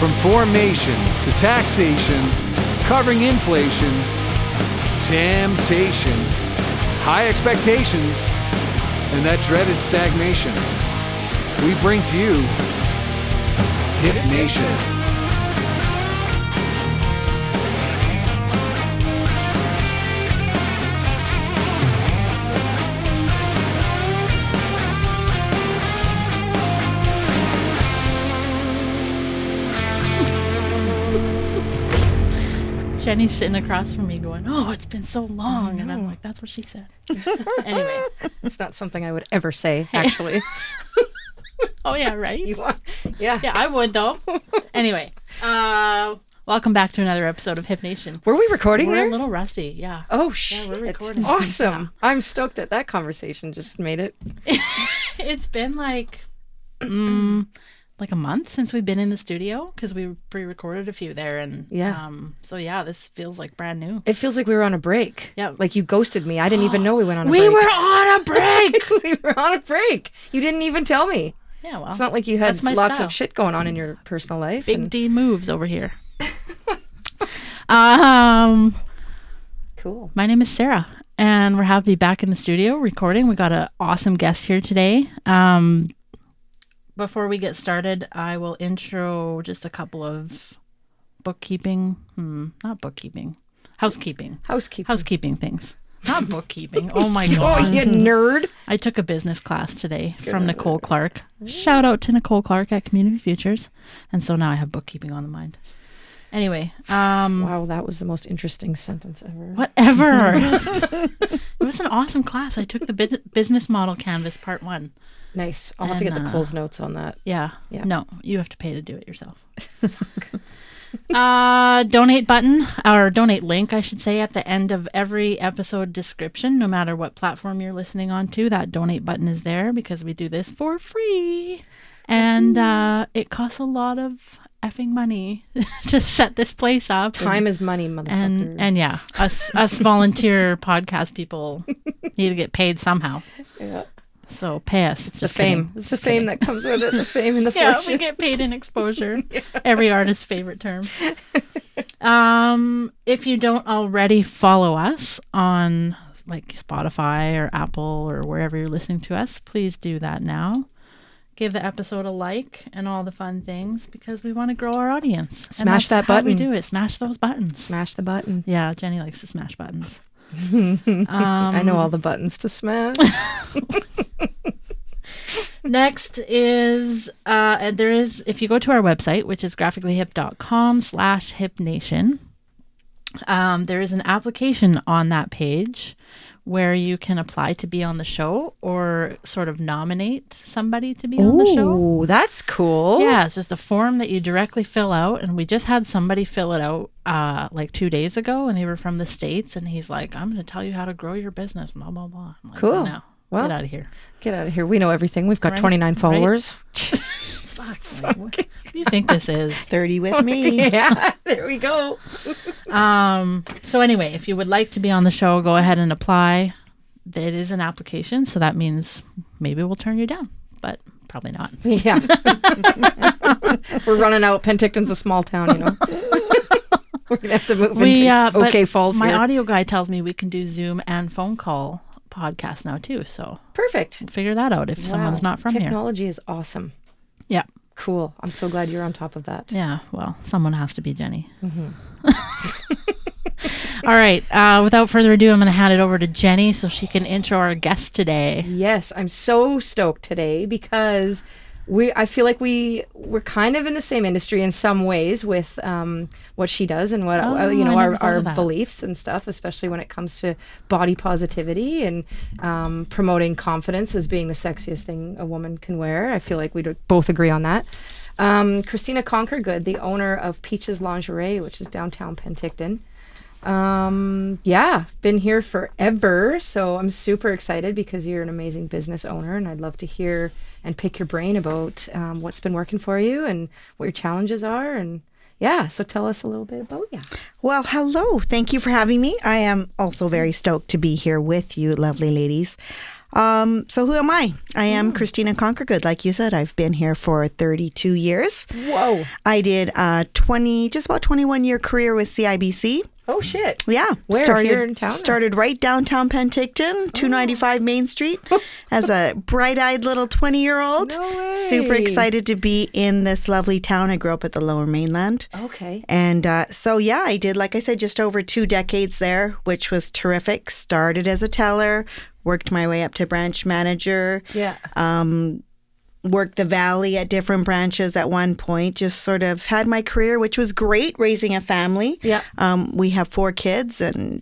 From formation to taxation, covering inflation, temptation, high expectations, and that dreaded stagnation, we bring to you Hip Nation. Jenny's sitting across from me going, "Oh, it's been so long." And I'm like, that's what she said. Anyway. It's not something I would ever say, actually. Oh, yeah, right? Yeah. Yeah, I would, though. Anyway, welcome back to another episode of Hip Nation. Were we recording We're there? a little rusty, yeah. Oh, Yeah, shit. we're recording. Awesome. I'm stoked that conversation just made it. It's been like a month since we've been in the studio because we pre-recorded a few there, and so yeah, this feels like brand new. It feels like we were on a break. Yeah, like you ghosted me. I didn't even know we went on a break. We were on a break. We were on a break. You didn't even tell me. Yeah, well, it's not like you had lots style. of shit going on in your personal life. Big D moves over here. Cool. My name is Sarah, and we're happy to be back in the studio recording. We got an awesome guest here today. Before we get started, I will intro just a couple of housekeeping things. Not bookkeeping. Oh my God. Oh, you nerd. I took a business class today from Nicole Clark. Shout out to Nicole Clark at Community Futures. And so now I have bookkeeping on the mind. Anyway. Wow, that was the most interesting sentence ever. Whatever. It was an awesome class. I took the business model canvas part 1. Nice. I'll have to get the Coles notes on that. Yeah. No, you have to pay to do it yourself. Donate button, or donate link, I should say, at the end of every episode description, no matter what platform you're listening on to. That donate button is there because we do this for free. And it costs a lot of effing money to set this place up. Time is money, motherfucker. And yeah, us volunteer podcast people need to get paid somehow. Yeah. So pay us. It's the fame. It's the fame that comes with it. The fame and the yeah, fortune. we get paid in exposure. Yeah. Every artist's favorite term. If you don't already follow us on like Spotify or Apple or wherever you're listening to us, please do that now. Give the episode a like and all the fun things because we want to grow our audience. Smash that button. We do it. Smash those buttons. Smash the button. Yeah, Jenny likes to smash buttons. I know all the buttons to smash. Next is if you go to our website, which is graphicallyhip.com/hipnation, there is an application on that page where you can apply to be on the show or sort of nominate somebody to be on the show. Oh, that's cool. Yeah, it's just a form that you directly fill out. And we just had somebody fill it out like 2 days ago, and they were from the States. And he's like, "I'm going to tell you how to grow your business, blah, blah, blah." I'm like, cool. No, well, get out of here. Get out of here. We know everything. We've got 29 followers. Fuck. What do you think this is? 30 with me. Yeah, there we go. So anyway, if you would like to be on the show, go ahead and apply. It is an application, so that means maybe we'll turn you down, but probably not. Yeah. We're running out. Penticton's a small town, you know. We're going to have to move into OK Falls my here. audio guy tells me we can do Zoom and phone call podcasts now too, so perfect. We'll figure that out if someone's not from here. Technology is awesome. Yeah. Cool. I'm so glad you're on top of that. Yeah, well, someone has to be Jenny. Mm-hmm. All right. Without further ado, I'm going to hand it over to Jenny so she can intro our guest today. Yes, I'm so stoked today because I feel like we're kind of in the same industry in some ways with what she does and what our beliefs and stuff, especially when it comes to body positivity and promoting confidence as being the sexiest thing a woman can wear. I feel like we both agree on that. Christina Conquergood, the owner of Peaches Lingerie, which is downtown Penticton. Been here forever, so I'm super excited because you're an amazing business owner, and I'd love to hear and pick your brain about what's been working for you and what your challenges are, and so tell us a little bit about you. Well, hello. Thank you for having me. I am also very stoked to be here with you, lovely ladies. So who am I? I am Christina Conquergood. Like you said, I've been here for 32 years. Whoa. I did a just about 21-year career with CIBC. Oh, shit. Yeah. Where? Here in town? Started right downtown Penticton, 295 Main Street, as a bright-eyed little 20-year-old. No way. Super excited to be in this lovely town. I grew up at the Lower Mainland. Okay. And so, yeah, I did, like I said, just over 2 decades there, which was terrific. Started as a teller, worked my way up to branch manager. Yeah. Worked the valley at different branches at one point. Just sort of had my career, which was great, raising a family. Yeah. We have 4 kids, and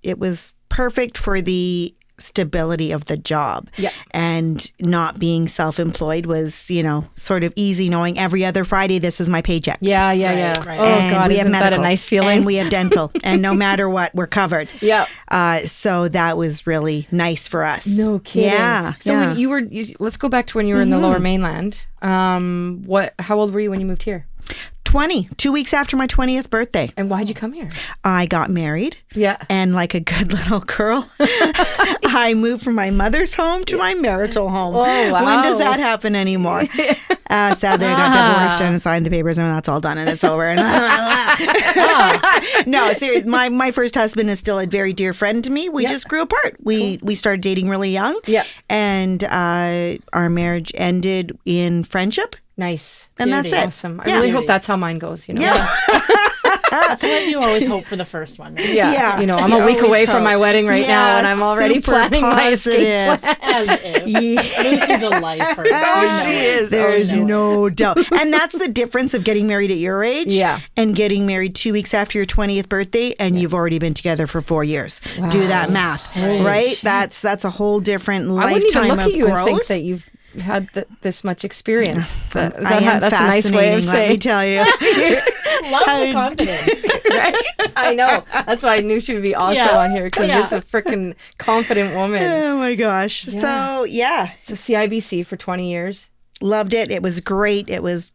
it was perfect for the stability of the job. Yeah. And not being self-employed was, sort of easy, knowing every other Friday this is my paycheck. Yeah. Right. Oh, And God, we have isn't that a medical, nice feeling? And we have dental, and no matter what, we're covered. Yeah. So that was really nice for us. No kidding. Yeah. So when you were, let's go back to when you were in the Lower Mainland. How old were you when you moved here? 20, 2 weeks after my 20th birthday. And why'd you come here? I got married. Yeah. And like a good little girl, I moved from my mother's home to my marital home. Oh, wow. When does that happen anymore? Sadly, I got divorced and signed the papers, and that's all done and it's over. No, seriously, my first husband is still a very dear friend to me. We just grew apart. We started dating really young. Yeah. And our marriage ended in friendship. Nice. And that's it. Awesome. I really hope that's how mine goes, Yeah. That's what you always hope for the first one. Right? Yeah. I'm a week away from my wedding right now, and I'm already planning my escape plan. As if. Lucy's a lifer. Oh, she is. There's no doubt. And that's the difference of getting married at your age and getting married 2 weeks after your 20th birthday, and you've already been together for 4 years. Wow. Do that math, right? That's a whole different I wouldn't even lifetime look of at you growth. and think that you've had this much experience. I am that's a nice way of fascinating, let me saying. tell you. Love the confidence. Right? I know. That's why I knew she would be also on here, because it's a freaking confident woman. Oh my gosh. Yeah. So, yeah. So CIBC for 20 years. Loved it. It was great. It was,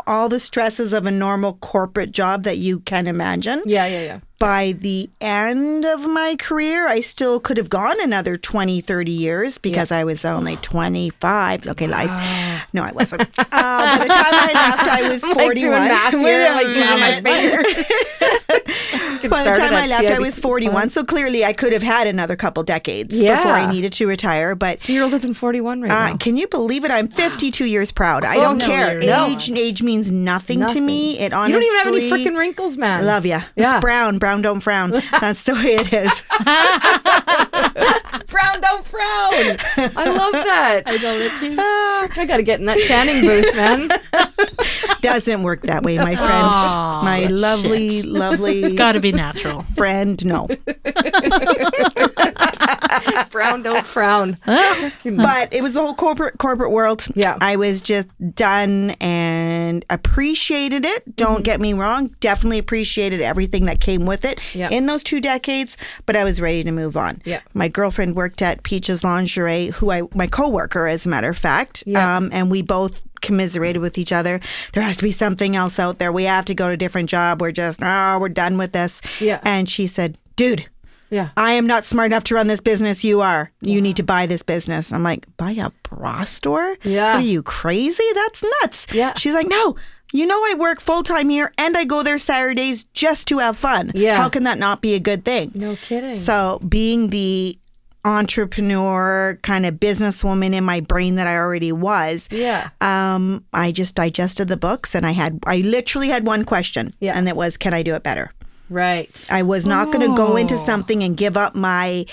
all the stresses of a normal corporate job that you can imagine. Yeah. By the end of my career, I still could have gone another 20, 30 years because I was only 25. Okay, lies. No, I wasn't. By the time I left, I was 41. Like doing math here, like using my fingers. By the time I left, I was 41. So clearly, I could have had another couple decades before I needed to retire. But so you're older than 41 right now. Can you believe it? I'm 52 years proud. I don't care. Age means nothing to me. It honestly. You don't even have any freaking wrinkles, man. Love ya. It's brown. Brown don't frown. That's the way it is. Brown don't frown. I love that. I love it too. I got to get in that tanning booth, man. Doesn't work that way, my friend. My lovely, lovely. It's got to be natural. Friend, no. Brown don't frown. But it was the whole corporate world. Yeah. I was just done and appreciated it. Don't get me wrong. Definitely appreciated everything that came with it in those 2 decades, but I was ready to move on. Yeah. My girlfriend worked at Peaches Lingerie, my coworker, as a matter of fact. Yeah. And we both commiserated with each other. There has to be something else out there. We have to go to a different job. We're just, we're done with this. Yeah. And she said, dude, yeah, I am not smart enough to run this business. You are. You need to buy this business. I'm like, buy a bra store? Yeah. What are you, crazy? That's nuts. Yeah. She's like, no, I work full time here and I go there Saturdays just to have fun. Yeah. How can that not be a good thing? No kidding. So being the entrepreneur kind of businesswoman in my brain that I already was, I just digested the books, and I literally had one question, and it was, can I do it better? Right. I was not going to go into something and give up my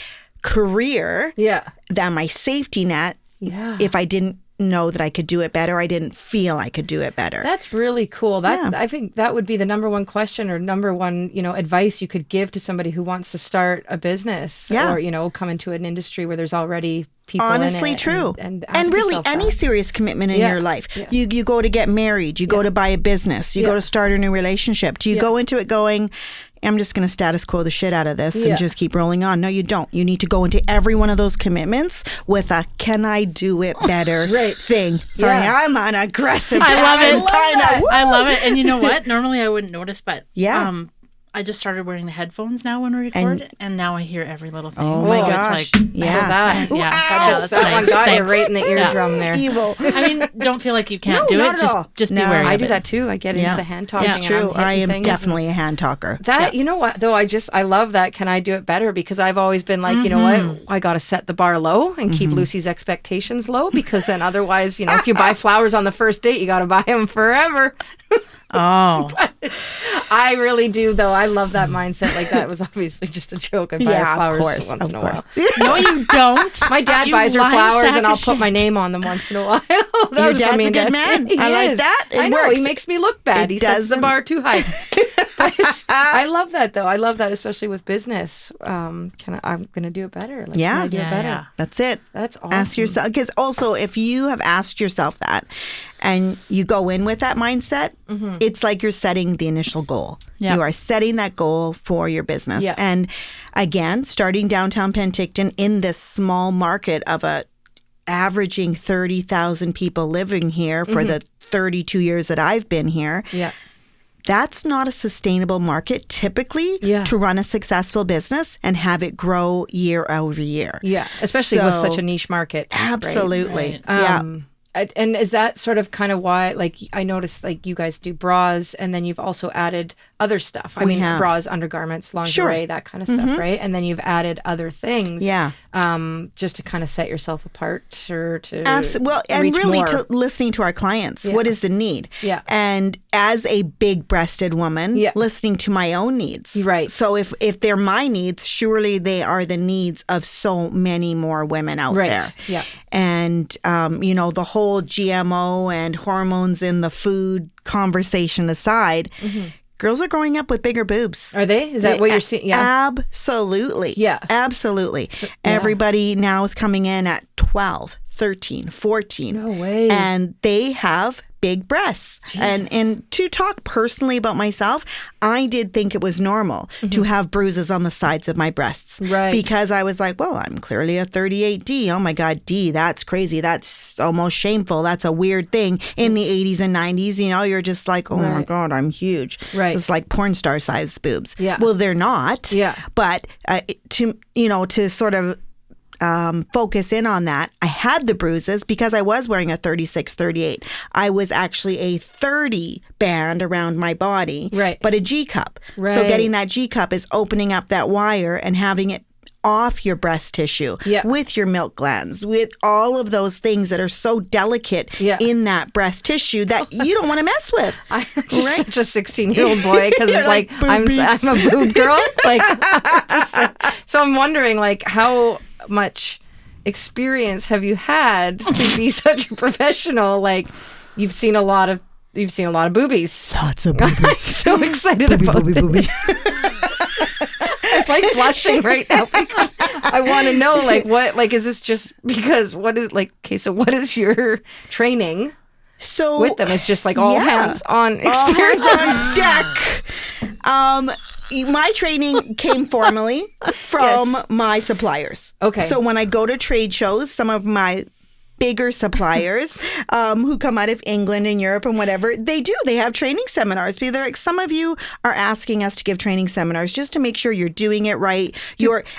career, that my safety net, if I didn't know that I could do it better. I didn't feel I could do it better. That's really cool. I think that would be the number one question or number one, advice you could give to somebody who wants to start a business or, come into an industry where there's already people honestly in it. True. And really any serious commitment in your life. Yeah. You go to get married, you go to buy a business, you go to start a new relationship. Do you go into it going, I'm just going to status quo the shit out of this and just keep rolling on? No, you don't. You need to go into every one of those commitments with a can I do it better thing. Sorry, I'm on aggressive. I love it. I love it. And you know what? Normally I wouldn't notice, but I I just started wearing the headphones now when we record, and now I hear every little thing. Oh my gosh! It's like, yeah, That one got you right in the eardrum there. Evil. I mean, don't feel like you can't do not it. at all. Just be wary. I of do it. that too. I get into the hand talking. It's true. I am definitely and a hand talker. that. You know what though? I love that. Can I do it better? Because I've always been like, you know what? I got to set the bar low and keep Lucy's expectations low, because then otherwise, if you buy flowers on the first date, you got to buy them forever. Oh, I really do, though. I love that mindset. Like, that was obviously just a joke. I buy flowers once in a while. no, you don't. My dad buys her flowers, and I'll put my name on them once in a while. Your dad's a good man. I like that. I know. He makes me look bad. He sets the bar too high. I love that, though. I love that, especially with business. I'm going to do it better. Like, can I do it better? Yeah. That's it. That's awesome. Ask yourself, because also if you have asked yourself that and you go in with that mindset, it's like you're setting the initial goal. Yeah. You are setting that goal for your business. Yeah. And again, starting downtown Penticton in this small market of averaging 30,000 people living here for the 32 years that I've been here. Yeah. That's not a sustainable market typically to run a successful business and have it grow year over year. Yeah, especially with such a niche market. Absolutely. Right. Yeah. And is that sort of kind of why, like, I noticed, like, you guys do bras, and then you've also added other stuff. I mean, bras, undergarments, lingerie, that kind of stuff, right? And then you've added other things. Yeah. Just to kind of set yourself apart or to Well, and reach really more. to listening to our clients. What is the need? Yeah. And as a big-breasted woman, listening to my own needs. Right. So if they're my needs, surely they are the needs of so many more women out there. Yeah. And, the whole GMO and hormones in the food conversation aside, girls are growing up with bigger boobs. Are they? Is that what you're seeing? Yeah. Absolutely. Yeah. Absolutely. Everybody now is coming in at 12, 13, 14. No way. And they have big breasts. And to talk personally about myself, I did think it was normal to have bruises on the sides of my breasts. Right. Because I was like, well, I'm clearly a 38D. Oh my God, D, that's crazy. That's almost shameful. That's a weird thing. In the 80s and 90s, you're just like, oh my God, I'm huge. Right. It's like porn star sized boobs. Yeah. Well, they're not. Yeah. But to sort of focus in on that, I had the bruises because I was wearing a 36, 38. I was actually a 30 band around my body, but a G cup. Right. So getting that G cup is opening up that wire and having it off your breast tissue with your milk glands, with all of those things that are so delicate in that breast tissue that you don't want to mess with. I'm just such a 16-year-old boy because like I'm a boob girl. So I'm wondering, like, how much experience have you had to be such a professional? Like, you've seen a lot of boobies. Lots of boobies. I'm so excited about this. I'm like blushing right now because I want to know, like, what, like, is this just because what is, like, okay, so what is your training with them? It's just like all hands on experience. All hands on deck. My training came formally from my suppliers. Okay. So when I go to trade shows, some of my bigger suppliers who come out of England and Europe and whatever, they have training seminars. But they're like, some of you are asking us to give training seminars just to make sure you're doing it right.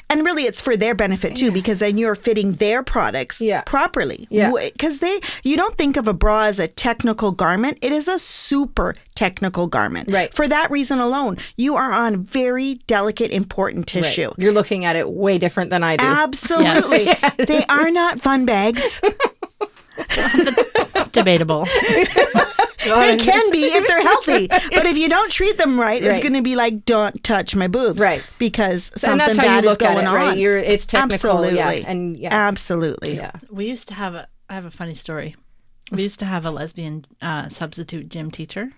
And really it's for their benefit too, because then you're fitting their products properly. Yeah. Because you don't think of a bra as a technical garment. It is a super technical garment. Right. For that reason alone, you are on very delicate, important tissue. Right. You're looking at it way different than I do. Absolutely. Yes. They are not fun bags. Debatable. They can be if they're healthy, but if you don't treat them right, it's going to be like, don't touch my boobs, right? Because and that's something how bad you look is going at it, on. right? It's technical, absolutely, absolutely. Yeah. We used to have I have a funny story. We used to have a lesbian substitute gym teacher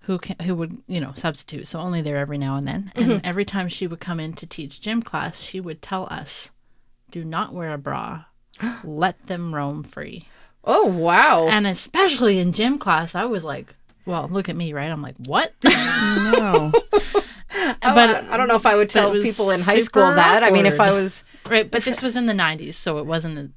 who would substitute, so only there every now and then. And every time she would come in to teach gym class, she would tell us, "Do not wear a bra. Let them roam free." Oh, wow. And especially in gym class, I was like, well, look at me, right? I'm like, what? No. But I don't know if I would tell people in high school that. I mean, if I was... Right, but this was in the 90s, so it wasn't,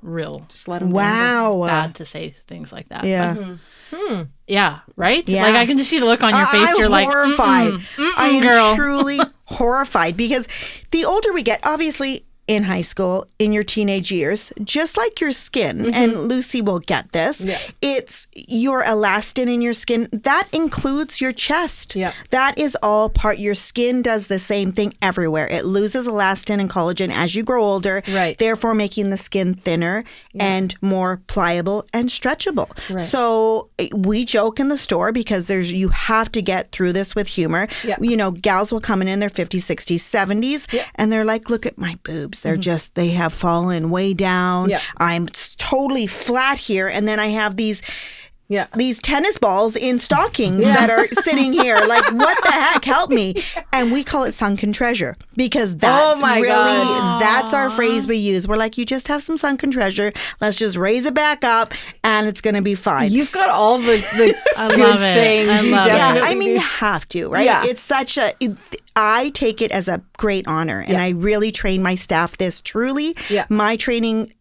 real. Just let them Wow. Bad to say things like that. Yeah. But, yeah, right? Yeah. Like, I can just see the look on your face. You're like, horrified. I am girl. truly horrified because the older we get, obviously in high school, in your teenage years, just like your skin, and Lucy will get this, it's your elastin in your skin. That includes your chest. Yeah. That is all part. Your skin does the same thing everywhere. It loses elastin and collagen as you grow older, Right. therefore making the skin thinner and more pliable and stretchable. Right. So we joke in the store because you have to get through this with humor. Yeah. You know, gals will come in their 50s, 60s, 70s, and they're like, look at my boobs. They're they have fallen way down. Yeah. I'm totally flat here. And then I have these tennis balls in stockings that are sitting here. Like, what the heck? Help me. And we call it sunken treasure because that's that's our phrase we use. We're like, you just have some sunken treasure. Let's just raise it back up and it's going to be fine. You've got all the I good love it. sayings. I You love it. definitely I mean, you have to, right? Yeah. It's such I take it as a great honor and I really train my staff this truly. Yeah. My training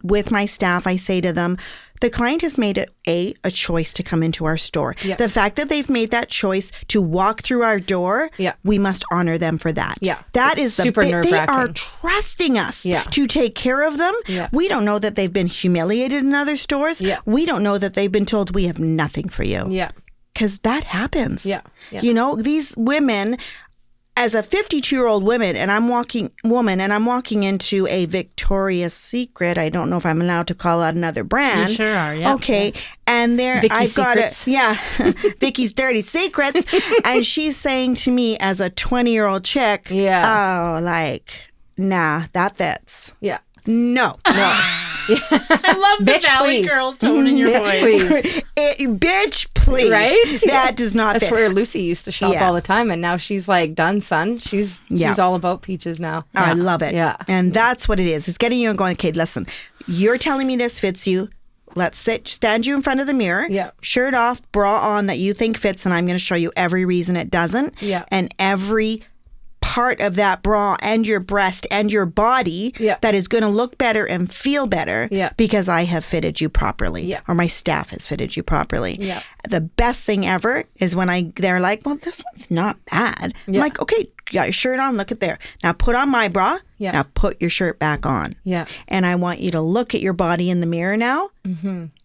with my staff, I say to them, the client has made it a choice to come into our store. Yeah. The fact that they've made that choice to walk through our door, Yeah. we must honor them for that. Yeah. That It's is super they nerve-wracking. are trusting us Yeah. to take care of them. Yeah. We don't know that they've been humiliated in other stores. Yeah. We don't know that they've been told we have nothing for you. Yeah. Because that happens. Yeah. Yeah. You know, these women, as a 52-year-old woman, and I'm walking into a Victoria's Secret. I don't know if I'm allowed to call out another brand. You sure are, yeah. Okay. And there Vicky's I've got Secrets. Vicky's Dirty Secrets. And she's saying to me as a 20-year-old chick, nah, that fits. Yeah. No. I love the Bitch, Valley please. Girl tone in your Bitch, voice. please. Bitch, please. Right? That does not That's fit. where Lucy used to shop Yeah. all the time, and now she's like, done, son. She's all about Peaches now. I love it. Yeah. And that's what it is. It's getting you and going, okay, listen, you're telling me this fits you. Let's stand you in front of the mirror, shirt off, bra on that you think fits, and I'm going to show you every reason it doesn't. Yeah. And every part of that bra and your breast and your body that is going to look better and feel better because I have fitted you properly or my staff has fitted you properly. Yeah. The best thing ever is when they're like, well, this one's not bad. I'm like, okay, you got your shirt on, look at there. Now put on my bra. Yeah. Now put your shirt back on. Yeah. And I want you to look at your body in the mirror now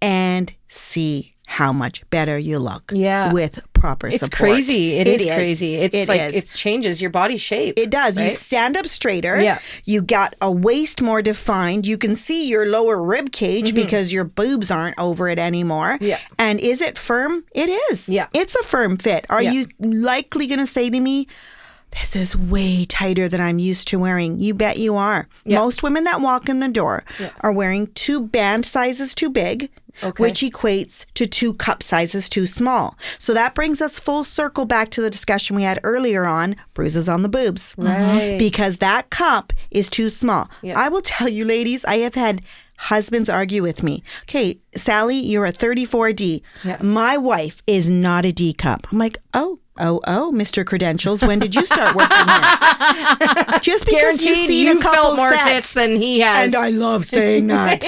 and see how much better you look with proper support. It's crazy. It is crazy. It's it changes your body shape. It does. Right? You stand up straighter. Yeah. You got a waist more defined. You can see your lower rib cage because your boobs aren't over it anymore. Yeah. And is it firm? It is. Yeah. It's a firm fit. Are you likely going to say to me, this is way tighter than I'm used to wearing? You bet you are. Yeah. Most women that walk in the door are wearing 2 band sizes too big, which equates to 2 cup sizes too small. So that brings us full circle back to the discussion we had earlier on bruises on the boobs. Right. Because that cup is too small. Yeah. I will tell you, ladies, I have had husbands argue with me. Okay, Sally, you're a 34D. Yeah. My wife is not a D cup. I'm like, oh, Mr. Credentials, when did you start working here? Just because you've Guaranteed seen you a couple felt more sets. tits than he has. And I love saying that.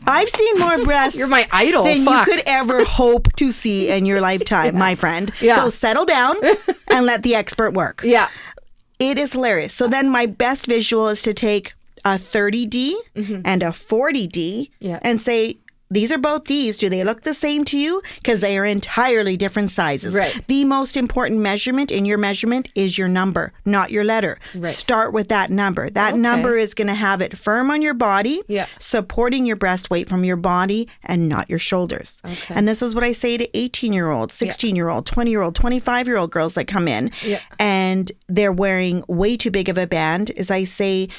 I've seen more breasts You're my idol. than Fuck. you could ever hope to see in your lifetime, my friend. Yeah. So settle down and let the expert work. Yeah. It is hilarious. So then my best visual is to take a 30D and a 40D and say, these are both Ds. Do they look the same to you? Because they are entirely different sizes. Right. The most important measurement in your measurement is your number, not your letter. Right. Start with that number. That number is going to have it firm on your body, supporting your breast weight from your body and not your shoulders. Okay. And this is what I say to 18-year-old, 16-year-old, 20-year-old, 25-year-old girls that come in and they're wearing way too big of a band, is I say,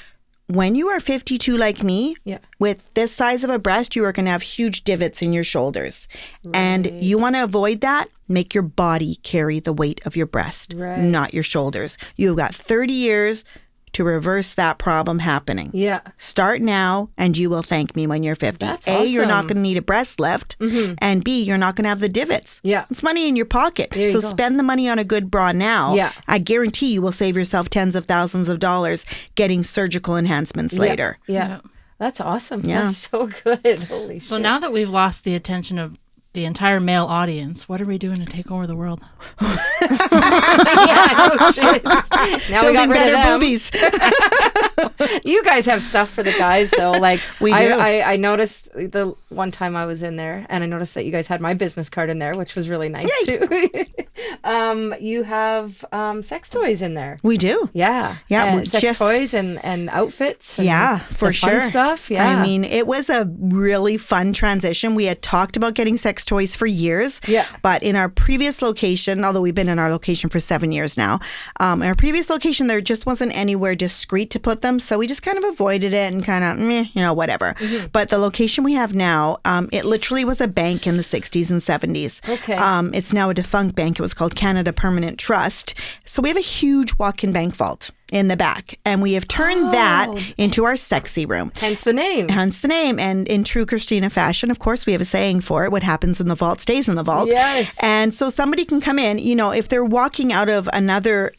when you are 52 like me, with this size of a breast, you are going to have huge divots in your shoulders. Right. And you want to avoid that? Make your body carry the weight of your breast, not your shoulders. You've got 30 years to reverse that problem happening. Yeah. Start now and you will thank me when you're 50. That's A, you're not awesome. going to need a breast lift. And B, you're not going to have the divots. Yeah. It's money in your pocket. There you So go. spend the money on a good bra now. Yeah. I guarantee you will save yourself tens of thousands of dollars getting surgical enhancements later. Yeah. That's awesome. Yeah. That's so good. Holy shit. So now that we've lost the attention of the entire male audience, what are we doing to take over the world? yeah, no shit. Now we got Building rid better of them. boobies. You guys have stuff for the guys though. Like We do. I noticed the one time I was in there, and I noticed that you guys had my business card in there, which was really nice too. You have sex toys in there. We do. Yeah. Yeah, we sex just- toys and outfits. And Yeah, for the fun sure. stuff. Yeah. I mean, it was a really fun transition. We had talked about getting sex toys for years. Yeah. But in our previous location, although we've been in our location for 7 years now, in our previous location, there just wasn't anywhere discreet to put them. So we just kind of avoided it and kind of, whatever. But the location we have now, it literally was a bank in the 60s and 70s. Okay. It's now a defunct bank. It was called Canada Permanent Trust. So we have a huge walk-in bank vault in the back, and we have turned that into our sexy room. Hence the name. Hence the name. And in true Christina fashion, of course, we have a saying for it. What happens in the vault stays in the vault. Yes. And so somebody can come in, if they're walking out of another,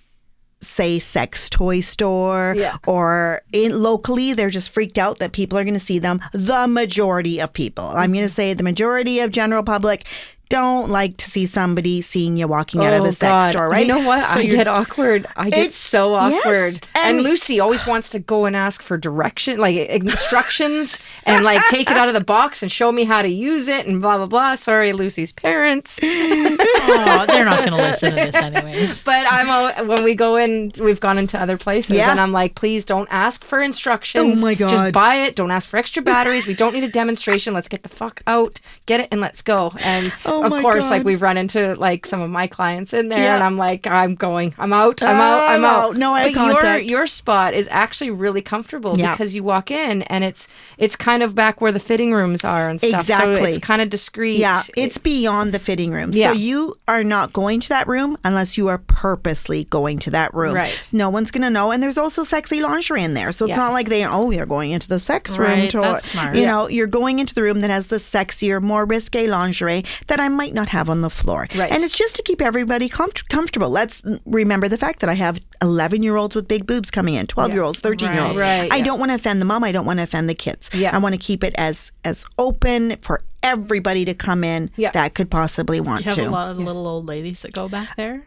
say, sex toy store or locally, they're just freaked out that people are going to see them. The majority of people, I'm going to say the majority of general public, don't like to see somebody seeing you walking out of a sex store, right? You know what? So I get awkward. I get It's- so awkward. yes. And And- Lucy always wants to go and ask for direction, like instructions, and like take it out of the box and show me how to use it and blah, blah, blah. Sorry, Lucy's parents. Oh, they're not going to listen to this anyways. But when we go in, we've gone into other places, Yeah. and I'm like, please don't ask for instructions. Oh my God. Just buy it. Don't ask for extra batteries. We don't need a demonstration. Let's get the fuck out, get it, and let's go. And Oh of my course, God. like we've run into like some of my clients in there, Yeah. and I'm like, I'm going. I'm out. I'm out. No eye But contact. your spot is actually really comfortable Yeah. because you walk in, and it's kind of back where the fitting rooms are and stuff. Exactly. So it's kind of discreet. Yeah, it's beyond the fitting room. Yeah. So you are not going to that room unless you are purposely going to that room. Right. No one's going to know. And there's also sexy lingerie in there. So it's Yeah. not like you're going into the sex room. Right, To, that's smart. You're going into the room that has the sexier, more risque lingerie that I might not have on the floor. Right. And it's just to keep everybody comfortable. Let's remember the fact that I have 11-year-olds with big boobs coming in, 12-year-olds, 13-year-olds. Right, I yeah. don't want to offend the mom. I don't want to offend the kids. Yeah. I want to keep it as open for everybody to come in Yeah. that could possibly want Do you have to. a lot of little old ladies that go back there?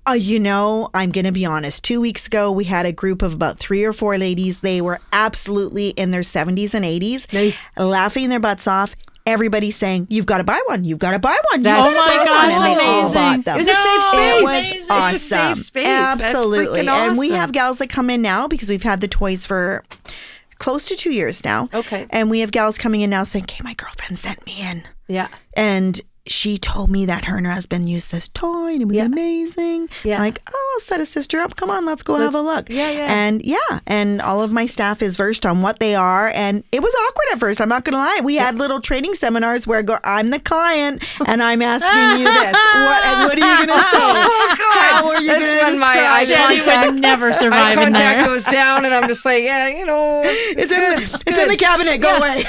I'm going to be honest. 2 weeks ago, we had a group of about 3 or 4 ladies. They were absolutely in their 70s and 80s, Nice. laughing their butts off. Everybody saying, "You've got to buy one. You've got to buy one." That's You've so gotta buy one." gosh, And they all amazing. bought them. It was a safe space. It was Amazing. awesome. It's a safe space. That's Absolutely. freaking And we awesome. have gals that come in now because we've had the toys for close to 2 years now. Okay. And we have gals coming in now saying, "Okay, my girlfriend sent me in." Yeah. And she told me that her and her husband used this toy and it was Yeah. amazing. Yeah. Like, I'll set a sister up. Come on, let's go have a look. Yeah. And all of my staff is versed on what they are. And it was awkward at first. I'm not going to lie. We had little training seminars where I'm the client and I'm asking you this. What are you going to say? Oh, God. How are you going That's to when my eye describe it? Jenny contact- would never Eye survive in contact there. goes down, and I'm just like, yeah, It's in the cabinet. Go away.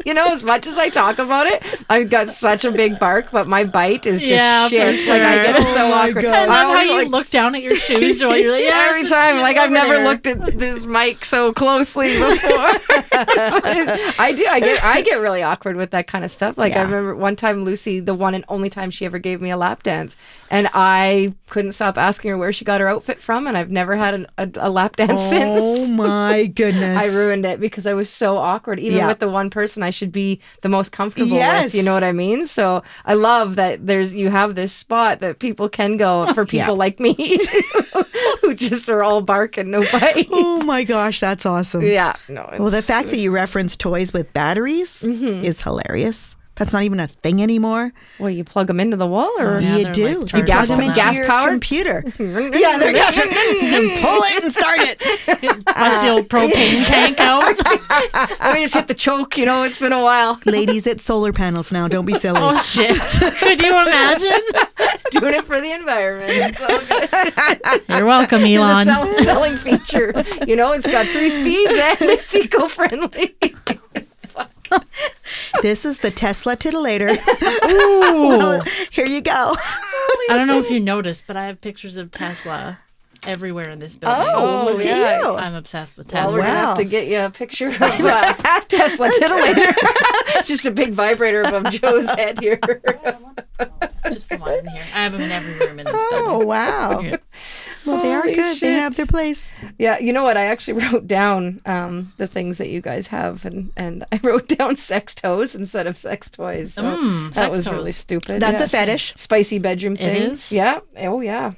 as much as I talk about it, I've got such a big bark, but my bite is just Yeah, for shit. Like I get sure. so Oh my awkward. God. I love how always, you like, look down at your shoes while you're like, yeah, every it's time. just Like I've over never there. looked at this mic so closely before. I do. I get really awkward with that kind of stuff. Like I Yeah. remember one time Lucy, the one and only time she ever gave me a lap dance, and I couldn't stop asking her where she got her outfit from, and I've never had a lap dance Oh since. my goodness. I ruined it because I was so awkward. Even Yeah. with the one person I should be the most comfortable Yes. with, you know what I mean? So I love that you have this spot that people can go for people Yeah. like me who just are all bark and no bite. Oh my gosh, that's awesome. Yeah, no. Well, the it's- fact that you reference toys with batteries Mm-hmm. is hilarious. That's not even a thing anymore. Well, you plug them into the wall, or Yeah, you they're do. like you charged plug them up into gas your powered? computer. Yeah, they're gas. Pull it and start it. Bust the old propane tank out. Let me just hit the choke. It's been a while. Ladies, it's solar panels now. Don't be silly. Oh shit! Could you imagine? Doing it for the environment. It's all good. You're welcome, Elon. There's a selling feature. It's got 3 speeds and it's eco-friendly. This is the Tesla titillator. Ooh. Well, here you go. I don't know if you noticed, but I have pictures of Tesla everywhere in this building. Oh, look at you. I'm obsessed with Tesla. Well, we're going to have to get you a picture of Tesla titillator. It's just a big vibrator above Joe's head here. Just the one in here. I have them in every room in this building. Oh, wow. Well, they are Holy good. shit. They have their place. Yeah, you know what? I actually wrote down the things that you guys have, and I wrote down sex toys instead of sex toys. So that was really stupid. That's a fetish. Spicy bedroom thing. It is? Yeah. Oh, yeah.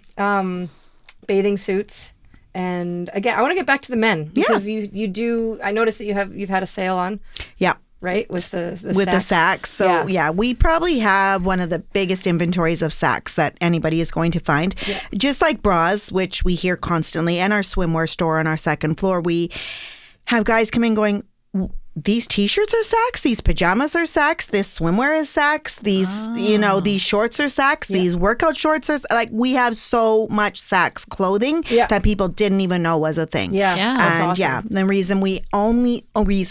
Bathing suits. And again, I want to get back to the men because you do. I noticed that you've had a sale on. Yeah. Right, with the sacks. So yeah, we probably have one of the biggest inventories of sacks that anybody is going to find. Yeah. Just like bras, which we hear constantly, and our swimwear store on our second floor, we have guys come in going, these t-shirts are sacks, these pajamas are sacks, this swimwear is sacks, these these shorts are sacks, these workout shorts are like, we have so much sacks clothing that people didn't even know was a thing. That's awesome. The reason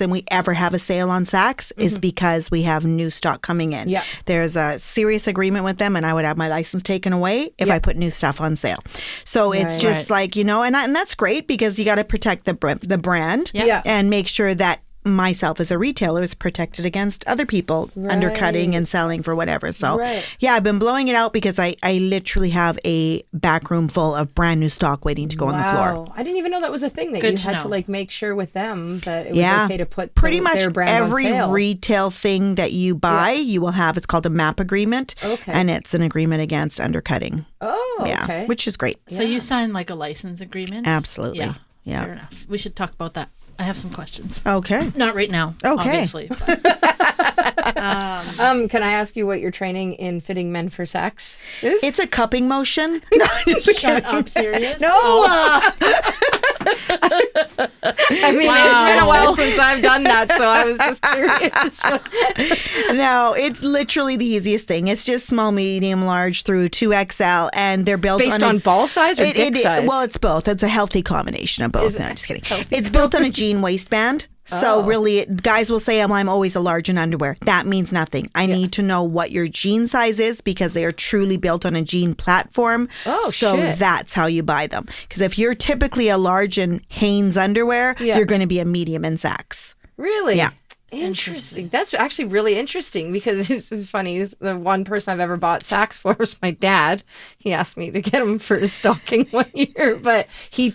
we ever have a sale on sacks is because we have new stock coming in. There's a serious agreement with them, and I would have my license taken away if I put new stuff on sale. So it's just like, and that's great because you got to protect the brand and make sure that myself as a retailer is protected against other people undercutting and selling for whatever. So I've been blowing it out because I literally have a back room full of brand new stock waiting to go on the floor. I didn't even know that was a thing that you had to like make sure with them that it was okay to put pretty much their brand every on sale. Retail thing that you buy, you will have, it's called a MAP agreement. Okay. And it's an agreement against undercutting. Okay. Which is great. So you sign like a license agreement? Absolutely. Yeah. Fair enough. We should talk about that. I have some questions. Okay. Not right now. Okay. Obviously. Can I ask you what your training in fitting men for sex is? It's a cupping motion. No, Shut up, serious? No. I mean, it's been a while since I've done that, so I was just curious. No, it's literally the easiest thing. It's just small, medium, large through 2XL, and they're built based on ball size or dick size? Well, it's both. It's a healthy combination of both. No, I'm just kidding. It's built on a jean waistband. So really, guys will say, I'm always a large in underwear. That means nothing. I need to know what your jean size is because they are truly built on a jean platform. So that's how you buy them. Because if you're typically a large in Hanes underwear, you're going to be a medium in Saks. Really? Yeah. Interesting. That's actually really interesting because it's funny. The one person I've ever bought Saks for was my dad. He asked me to get him for his stocking one year, but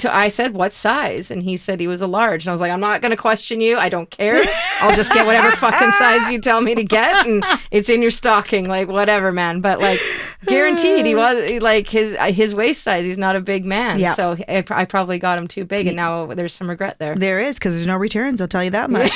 I said, what size? And he said he was a large. And I was like, I'm not going to question you. I don't care. I'll just get whatever fucking size you tell me to get. And it's in your stocking, like whatever, man. But like guaranteed he was like his waist size. He's not a big man. Yeah. So I probably got him too big. And now there's some regret there. There is because there's no returns. I'll tell you that much.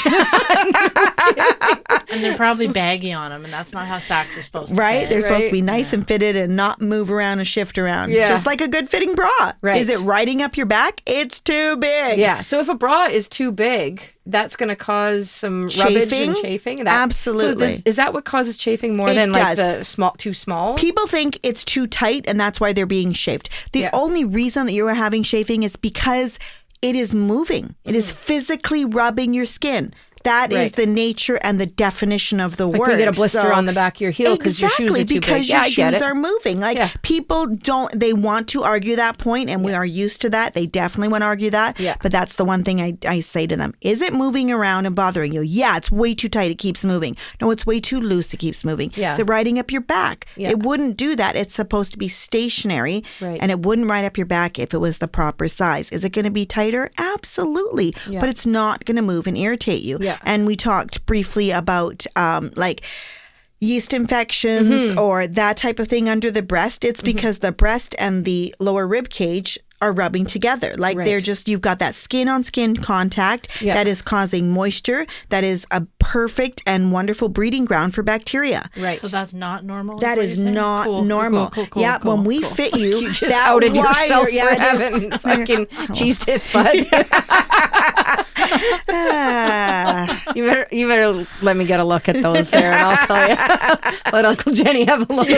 And they're probably baggy on them, and that's not how Saks are supposed to Right? fit. They're supposed to be nice and fitted and not move around and shift around. Yeah. Just like a good fitting bra. Right. Is it riding up your back? It's too big. Yeah. So if a bra is too big, that's going to cause some rubbage and chafing. Absolutely. So is that what causes chafing more than like the too small? People think it's too tight, and that's why they're being chafed. The only reason that you are having chafing is because it is moving. It is physically rubbing your skin. That is the nature and the definition of the word. You get a blister on the back of your heel because your shoes are too big. Because your shoes are moving. Like people they want to argue that point, and we are used to that. They definitely want to argue that. Yeah. But that's the one thing I say to them. Is it moving around and bothering you? Yeah, it's way too tight. It keeps moving. No, it's way too loose. It keeps moving. Yeah. Is it riding up your back? Yeah. It wouldn't do that. It's supposed to be stationary, and it wouldn't ride up your back if it was the proper size. Is it going to be tighter? Absolutely. Yeah. But it's not going to move and irritate you. Yeah. And we talked briefly about like yeast infections or that type of thing under the breast. It's because the breast and the lower rib cage are rubbing together. Like they're just, you've got that skin on skin contact that is causing moisture. That is a perfect and wonderful breeding ground for bacteria. Right. So that's not normal? That is not normal. Cool, when we fit you, you just outed yourself for having fucking cheese tits, bud. You better let me get a look at those there, and I'll tell you. Let Uncle Jenny have a look.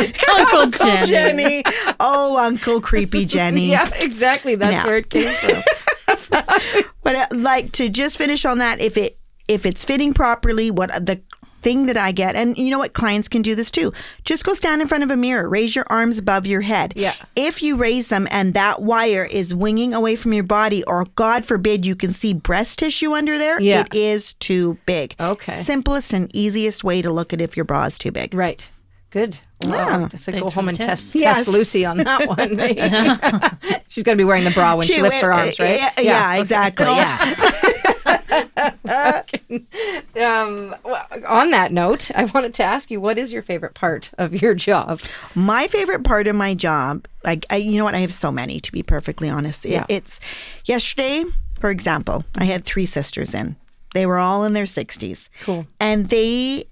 Uncle Jenny. Oh, Uncle Creepy Jenny. Yeah, exactly. That's where it came from. But like to just finish on that, if it's fitting properly, what the thing that I get, and you know what, clients can do this too. Just go stand in front of a mirror, raise your arms above your head. Yeah. If you raise them and that wire is winging away from your body, or God forbid you can see breast tissue under there, it is too big. Okay. Simplest and easiest way to look at if your bra is too big. Right. Good. Wow. Yeah. I have to go home and test Lucy on that one. Right? She's going to be wearing the bra when she lifts her arms, right? Yeah, exactly. Yeah. On that note, I wanted to ask you, what is your favorite part of your job? My favorite part of my job, you know what? I have so many, to be perfectly honest. It's yesterday, for example, I had 3 sisters in. They were all in their 60s. Cool. And they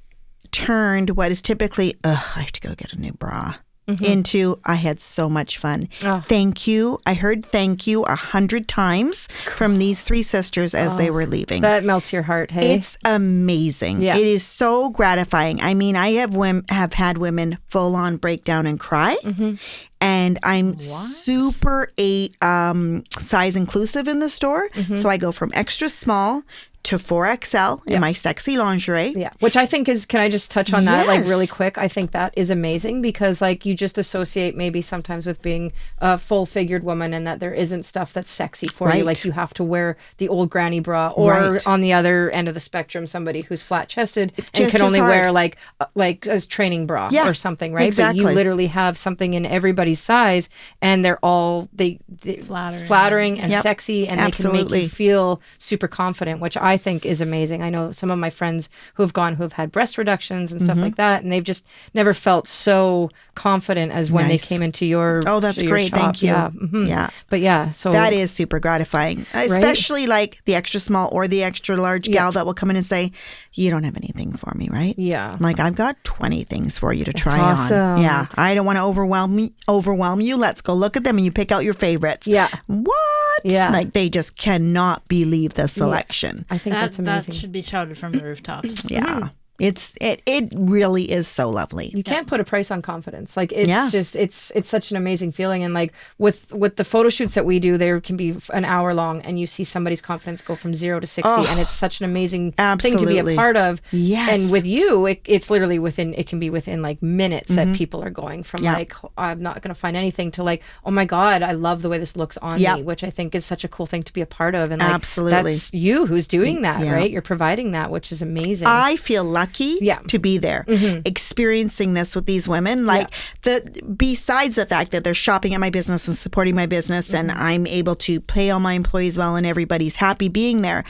turned what is typically, I have to go get a new bra, into, I had so much fun. Oh. Thank you. I heard thank you 100 times from these 3 sisters as they were leaving. That melts your heart, hey? It's amazing. Yeah. It is so gratifying. I mean, I have had women full on break down and cry. And I'm super size inclusive in the store. So I go from extra small to 4XL in my sexy lingerie. Yeah, which I think is, can I just touch on that like really quick? I think that is amazing because like you just associate maybe sometimes with being a full-figured woman and that there isn't stuff that's sexy for you. Like you have to wear the old granny bra or on the other end of the spectrum, somebody who's flat-chested and can only wear like a training bra or something, right? Exactly. But you literally have something in everybody's size and they're all flattering and sexy and they can make you feel super confident, which I think is amazing. I know some of my friends who have had breast reductions and stuff like that, and they've just never felt so confident as when they came into your that's great. Shop. Thank you. Yeah. Yeah. But so that is super gratifying, especially like the extra small or the extra large gal that will come in and say, you don't have anything for me, right? Yeah. I'm like, I've got 20 things for you to try on. Yeah. I don't want to overwhelm you. Let's go look at them and you pick out your favorites. Yeah. What? Yeah. Like they just cannot believe the selection. I think that's amazing. That should be shouted from the rooftops. Yeah. It really is so lovely. You can't put a price on confidence. Like it's just it's such an amazing feeling. And like with the photo shoots that we do, there can be an hour long, and you see somebody's confidence go from 0 to 60, and it's such an amazing thing to be a part of. Yes. And with you, it's literally it can be within like minutes that people are going from like I'm not going to find anything to like, oh my God, I love the way this looks on me, which I think is such a cool thing to be a part of. And like that's you who's doing that, right? You're providing that, which is amazing. I feel lucky to be there experiencing this with these women, like besides the fact that they're shopping at my business and supporting my business and I'm able to pay all my employees well and everybody's happy being there,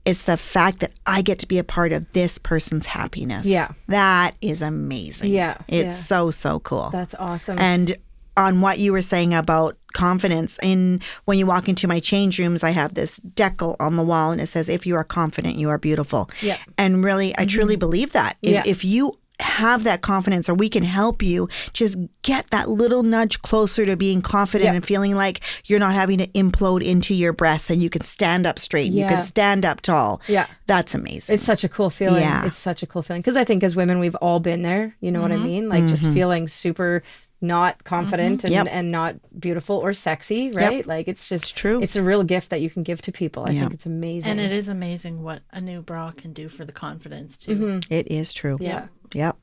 it's the fact that I get to be a part of this person's happiness. That is amazing. It's so cool. That's awesome. And on what you were saying about confidence, when you walk into my change rooms, I have this decal on the wall and it says, if you are confident, you are beautiful. And really, I truly believe that. If you have that confidence, or we can help you just get that little nudge closer to being confident and feeling like you're not having to implode into your breasts and you can stand up straight, you can stand up tall. That's amazing. It's such a cool feeling. It's such a cool feeling. Because I think as women, we've all been there. You know what I mean? Like just feeling super not confident and not beautiful or sexy, right? Like it's just true. It's a real gift that you can give to people. I think it's amazing. And it is amazing what a new bra can do for the confidence too. It is true. Yeah.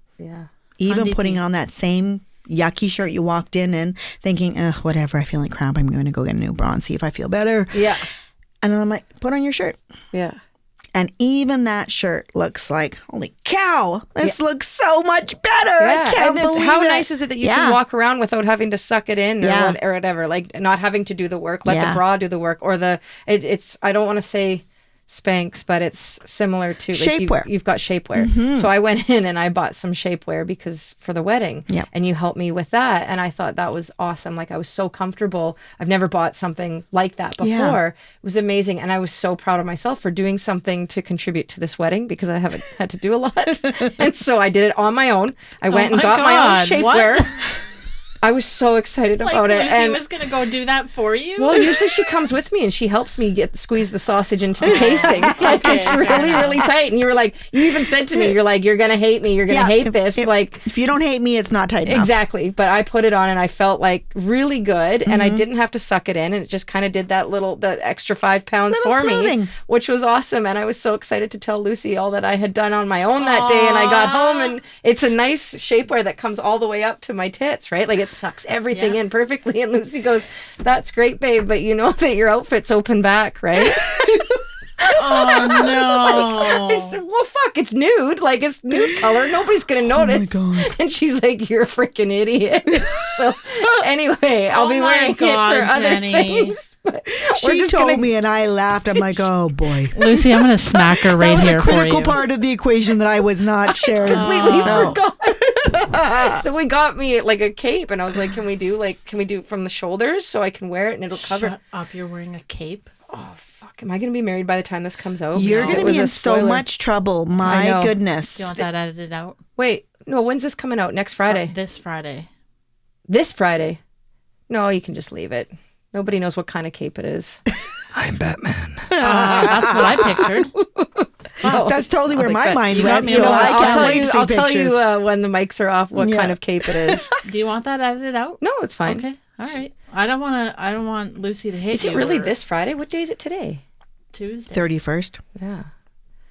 Even putting on that same yucky shirt you walked in thinking, whatever, I feel like crap, I'm going to go get a new bra and see if I feel better. And then I'm like, put on your shirt. And even that shirt looks like, holy cow, this looks so much better. I can't believe how it. nice is it that you can walk around without having to suck it in or whatever, like not having to do the work, let the bra do the work, or it's I don't want to say Spanx, but it's similar to like shapewear. You've got shapewear. So I went in and I bought some shapewear because for the wedding, and you helped me with that, and I thought that was awesome. Like I was so comfortable. I've never bought something like that before. It was amazing, and I was so proud of myself for doing something to contribute to this wedding because I haven't had to do a lot, and so I did it on my own. I went and got my own shapewear. I was so excited about it. Lucy And was going to go do that for you? well, usually she comes with me and she helps me squeeze the sausage into the casing. Like, it's really, really tight. And you were like, you even said to me, you're like, you're going to hate me. You're going to hate this. If you don't hate me, it's not tight enough. Exactly. But I put it on and I felt like really good. And I didn't have to suck it in. And it just kind of did the extra 5 pounds for me, which was awesome. And I was so excited to tell Lucy all that I had done on my own that day. And I got home and it's a nice shapewear that comes all the way up to my tits, right? Like it sucks everything in perfectly. And Lucy goes, "That's great, babe, but you know that your outfit's open back, right?" Oh no. I said, "Well, fuck, it's nude. Like, it's nude color. Nobody's going to notice." Oh my God. And she's like, "You're a freaking idiot." So anyway, I'll be wearing it for other things. But she told me and I laughed. I'm like, oh boy. Lucy, I'm going to smack her right here for you. That was a critical part of the equation that I was not sharing. Completely forgot. So we got me like a cape and I was like, can we do from the shoulders so I can wear it and it'll cover? Shut up, you're wearing a cape? Oh, fuck. Am I going to be married by the time this comes out? You're going to be in so much trouble. My goodness. Do you want that edited out? Wait, no, when's this coming out? Next Friday? This Friday. This Friday? No, you can just leave it. Nobody knows what kind of cape it is. I'm Batman. That's what I pictured. Wow. That's totally where my mind went. You know, I'll tell you when the mics are off what kind of cape it is. Do you want that edited out? No, it's fine. Okay. All right. I don't want Lucy to hate you. Is it really this Friday? What day is it today? Tuesday. 31st. Yeah.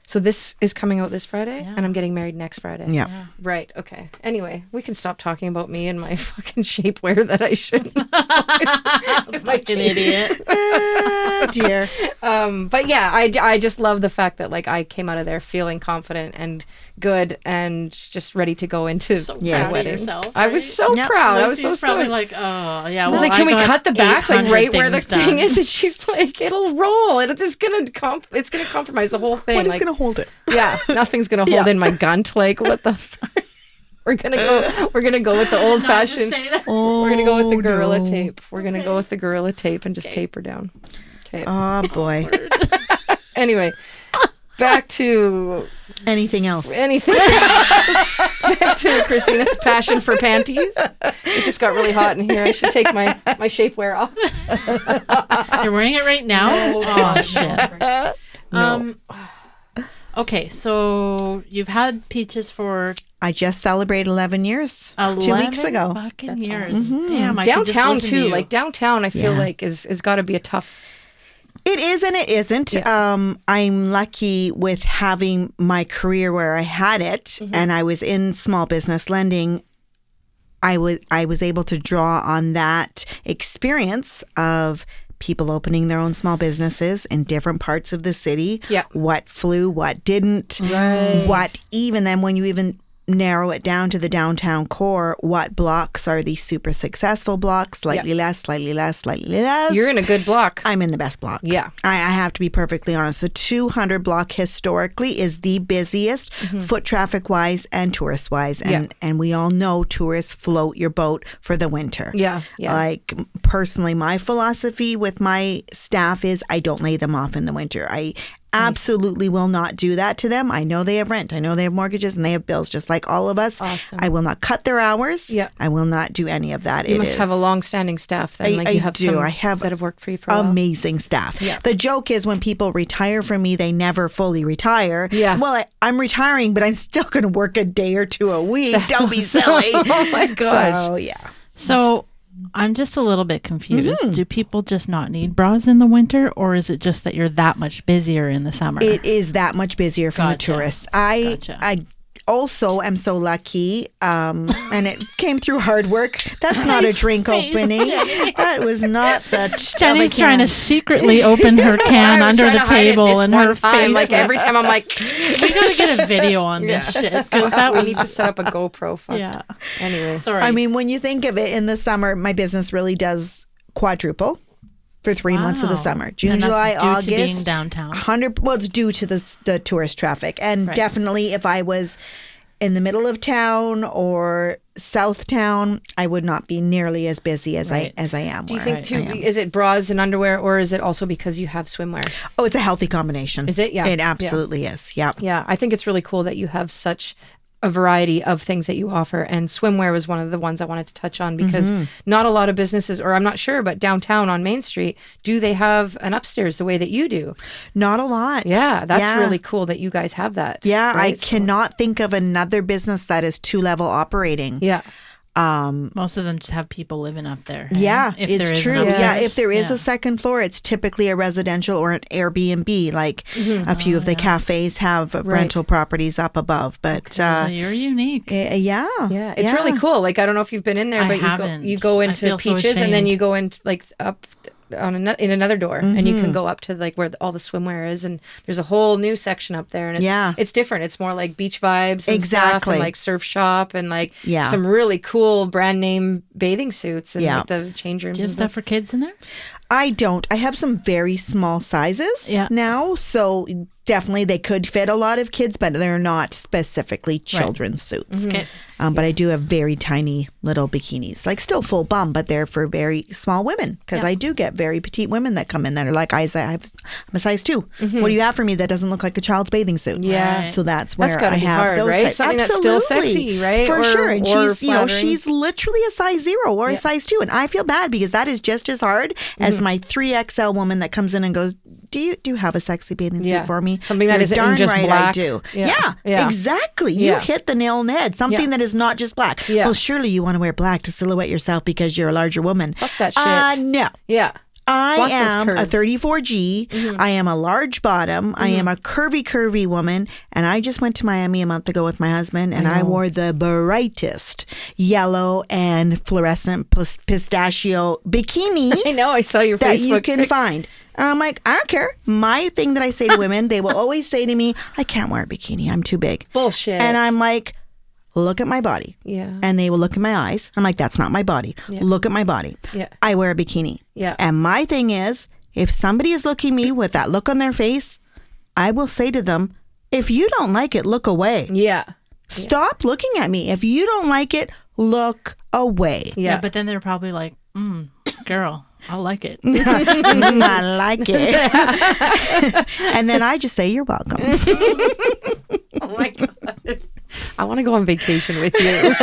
So this is coming out this Friday, and I'm getting married next Friday. Yeah. Right. Okay. Anyway, we can stop talking about me and my fucking shapewear that I shouldn't. Fucking idiot. Dear. But yeah, I just love the fact that like I came out of there feeling confident and good and just ready to go into my wedding. Yourself, right? I was so proud. Lucy's I was so stoked. probably like, oh yeah. I was like, can we cut the back like right where the thing is? And she's like, it'll roll. It's gonna compromise the whole thing. What is like, gonna hold it? Yeah, nothing's gonna hold in my gunt. Like, what the fuck? We're gonna go with the old fashioned. We're gonna go with the gorilla tape. We're gonna go with the gorilla tape and just tape her down. Okay. Oh boy. Anyway, back to anything else. Back to Christina's passion for panties. It just got really hot in here. I should take my shapewear off. You're wearing it right now? Oh shit. No. Okay, so you've had Peaches for... I just celebrated 11 years 2 weeks ago. Fucking years. Mm-hmm. Damn, I downtown too. Like downtown, I feel like is got to be a tough. It is and it isn't. Yeah. I'm lucky with having my career where I had it, and I was in small business lending. I was able to draw on that experience of people opening their own small businesses in different parts of the city. Yeah. What flew, what didn't. Right. What even then when you even narrow it down to the downtown core, what blocks are the super successful blocks? Slightly less, slightly less, slightly less. You're in a good block. I'm in the best block. Yeah. I have to be perfectly honest. The 200 block historically is the busiest foot traffic wise and tourist wise. And we all know tourists float your boat for the winter. Yeah. Yeah. Like personally, my philosophy with my staff is I don't lay them off in the winter. I absolutely will not do that to them. I know they have rent. I know they have mortgages and they have bills just like all of us. Awesome. I will not cut their hours. Yeah. I will not do any of that. You must have a long-standing staff then. I do. I have that have worked for you for a while. Amazing staff. Yeah. The joke is when people retire from me, they never fully retire. Yeah. Well, I'm retiring, but I'm still going to work a day or two a week. Don't be silly. Oh my gosh. So, yeah. So I'm just a little bit confused. Do people just not need bras in the winter, or is it just that you're that much busier in the summer? It is that much busier from the tourists. I also am so lucky, and it came through hard work. That's not a drink opening. That was not the Jenny's trying to secretly open her can under the table, and her face. Like every time I'm like, we gotta get a video on this shit. We need to set up a GoPro. Fuck. Yeah. Anyway, sorry. I mean, when you think of it, in the summer, my business really does quadruple. For 3 months of the summer. June, July, August. To being downtown. Well, it's due to the tourist traffic. And definitely if I was in the middle of town or south town, I would not be nearly as busy as I am. Do you think too, is it bras and underwear, or is it also because you have swimwear? Oh, it's a healthy combination. Is it? Yeah. It absolutely is. Yeah. Yeah. I think it's really cool that you have such a variety of things that you offer, and swimwear was one of the ones I wanted to touch on, because not a lot of businesses, or I'm not sure, but downtown on Main Street, do they have an upstairs the way that you do? Not a lot. Yeah, that's really cool that you guys have that. Yeah, right? I cannot think of another business that is 2-level operating. Yeah. Most of them just have people living up there. Yeah, it's true. Yeah, if there is a a second floor, it's typically a residential or an Airbnb. Like a few of the cafes have rental properties up above. But so you're unique. Yeah, it's really cool. Like, I don't know if you've been in there, but you go into Peaches, and then you go into like up in another door, and you can go up to like where all the swimwear is, and there's a whole new section up there, and it's different. It's more like beach vibes and stuff, and like surf shop, and like some really cool brand name bathing suits, and like the change rooms. Do you have stuff for kids in there? I don't. I have some very small sizes now, so definitely they could fit a lot of kids, but they're not specifically children's suits. Okay. But I do have very tiny little bikinis, like still full bum, but they're for very small women, because I do get very petite women that come in that are like, I'm a size 2. What do you have for me that doesn't look like a child's bathing suit? Yeah. So that's where I have hard, those right? types. Something that's still sexy, right? For sure. And she's, she's literally a size 0 or a size 2. And I feel bad because that is just as hard as my 3XL woman that comes in and goes, do you have a sexy bathing suit for me? Something that isn't darn just right black. I do. Yeah, exactly. You hit the nail on the head. Something that is not just black. Yeah. Well, surely you want to wear black to silhouette yourself because you're a larger woman. Fuck that shit. No. Yeah. I am a 34G. I am a large bottom. I am a curvy woman. And I just went to Miami a month ago with my husband, and I wore the brightest yellow and fluorescent pistachio bikini. I know. I saw your that Facebook you can find. And I'm like, I don't care. My thing that I say to women, they will always say to me, I can't wear a bikini. I'm too big. Bullshit. And I'm like, look at my body. Yeah. And they will look in my eyes. I'm like, that's not my body. Yeah. Look at my body. Yeah. I wear a bikini. Yeah. And my thing is, if somebody is looking at me with that look on their face, I will say to them, if you don't like it, look away. Yeah. Stop looking at me. If you don't like it, look away. Yeah. But then they're probably like, girl, I like it. I like it. And then I just say, you're welcome. Oh my God. I want to go on vacation with you.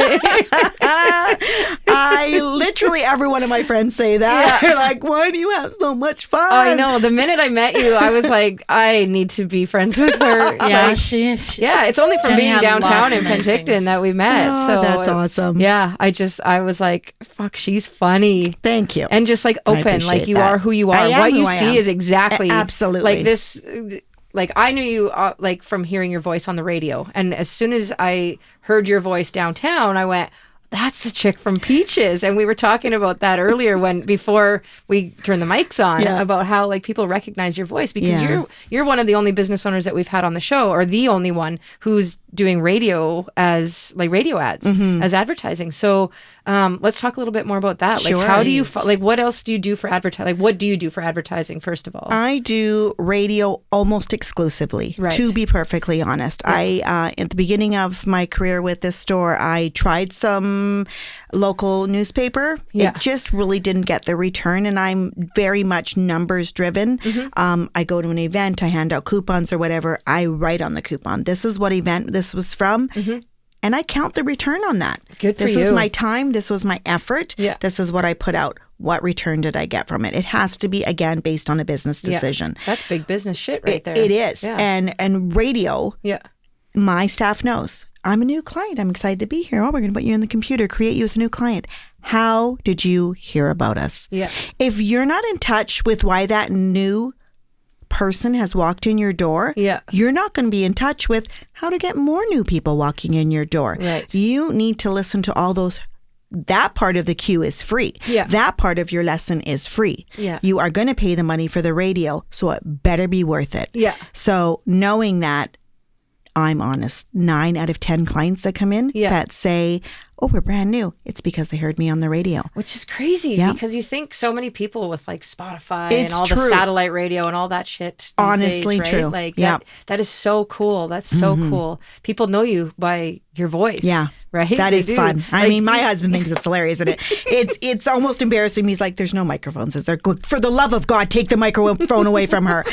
I literally, every one of my friends say that. They're like, why do you have so much fun? Oh, I know. The minute I met you, I was like, I need to be friends with her. Yeah, she is. Yeah, it's only from being downtown in Penticton that we met. Oh, so that's awesome. Yeah, I was like, fuck, she's funny. Thank you. And just like open, like you are who you are. What you see is exactly absolutely like this. Like, I knew you like from hearing your voice on the radio, and as soon as I heard your voice downtown, I went, that's the chick from Peaches. And we were talking about that earlier before we turned the mics on, about how like people recognize your voice, because you're one of the only business owners that we've had on the show, or the only one who's doing radio as like radio ads as advertising. So let's talk a little bit more about that. Like, how do you like, what else do you do for advertising? Like, what do you do for advertising, first of all? I do radio almost exclusively, to be perfectly honest. I at the beginning of my career with this store, I tried some local newspaper. It just really didn't get the return, and I'm very much numbers driven. I go to an event, I hand out coupons or whatever, I write on the coupon, this is what event this was from, and I count the return on that. Good for you. This was my time, this was my effort, this is what I put out. What return did I get from it? It has to be, again, based on a business decision. That's big business shit right there. It is. And radio, my staff knows. I'm a new client. I'm excited to be here. Oh, we're going to put you in the computer, create you as a new client. How did you hear about us? Yeah. If you're not in touch with why that new person has walked in your door, you're not going to be in touch with how to get more new people walking in your door. Right. You need to listen to all those. That part of the queue is free. That part of your lesson is free. You are going to pay the money for the radio, so it better be worth it. So knowing that, I'm honest, 9 out of 10 clients that come in that say, oh, we're brand new, it's because they heard me on the radio. Which is crazy because you think so many people with like Spotify it's and all the satellite radio and all that shit these honestly days, right? True. Like that is so cool. That's so cool. People know you by your voice. Right? That They is do. fun. I mean, my husband thinks it's hilarious, and it's almost embarrassing. He's like, "There's no microphones." Is there? For the love of God, take the microphone away from her.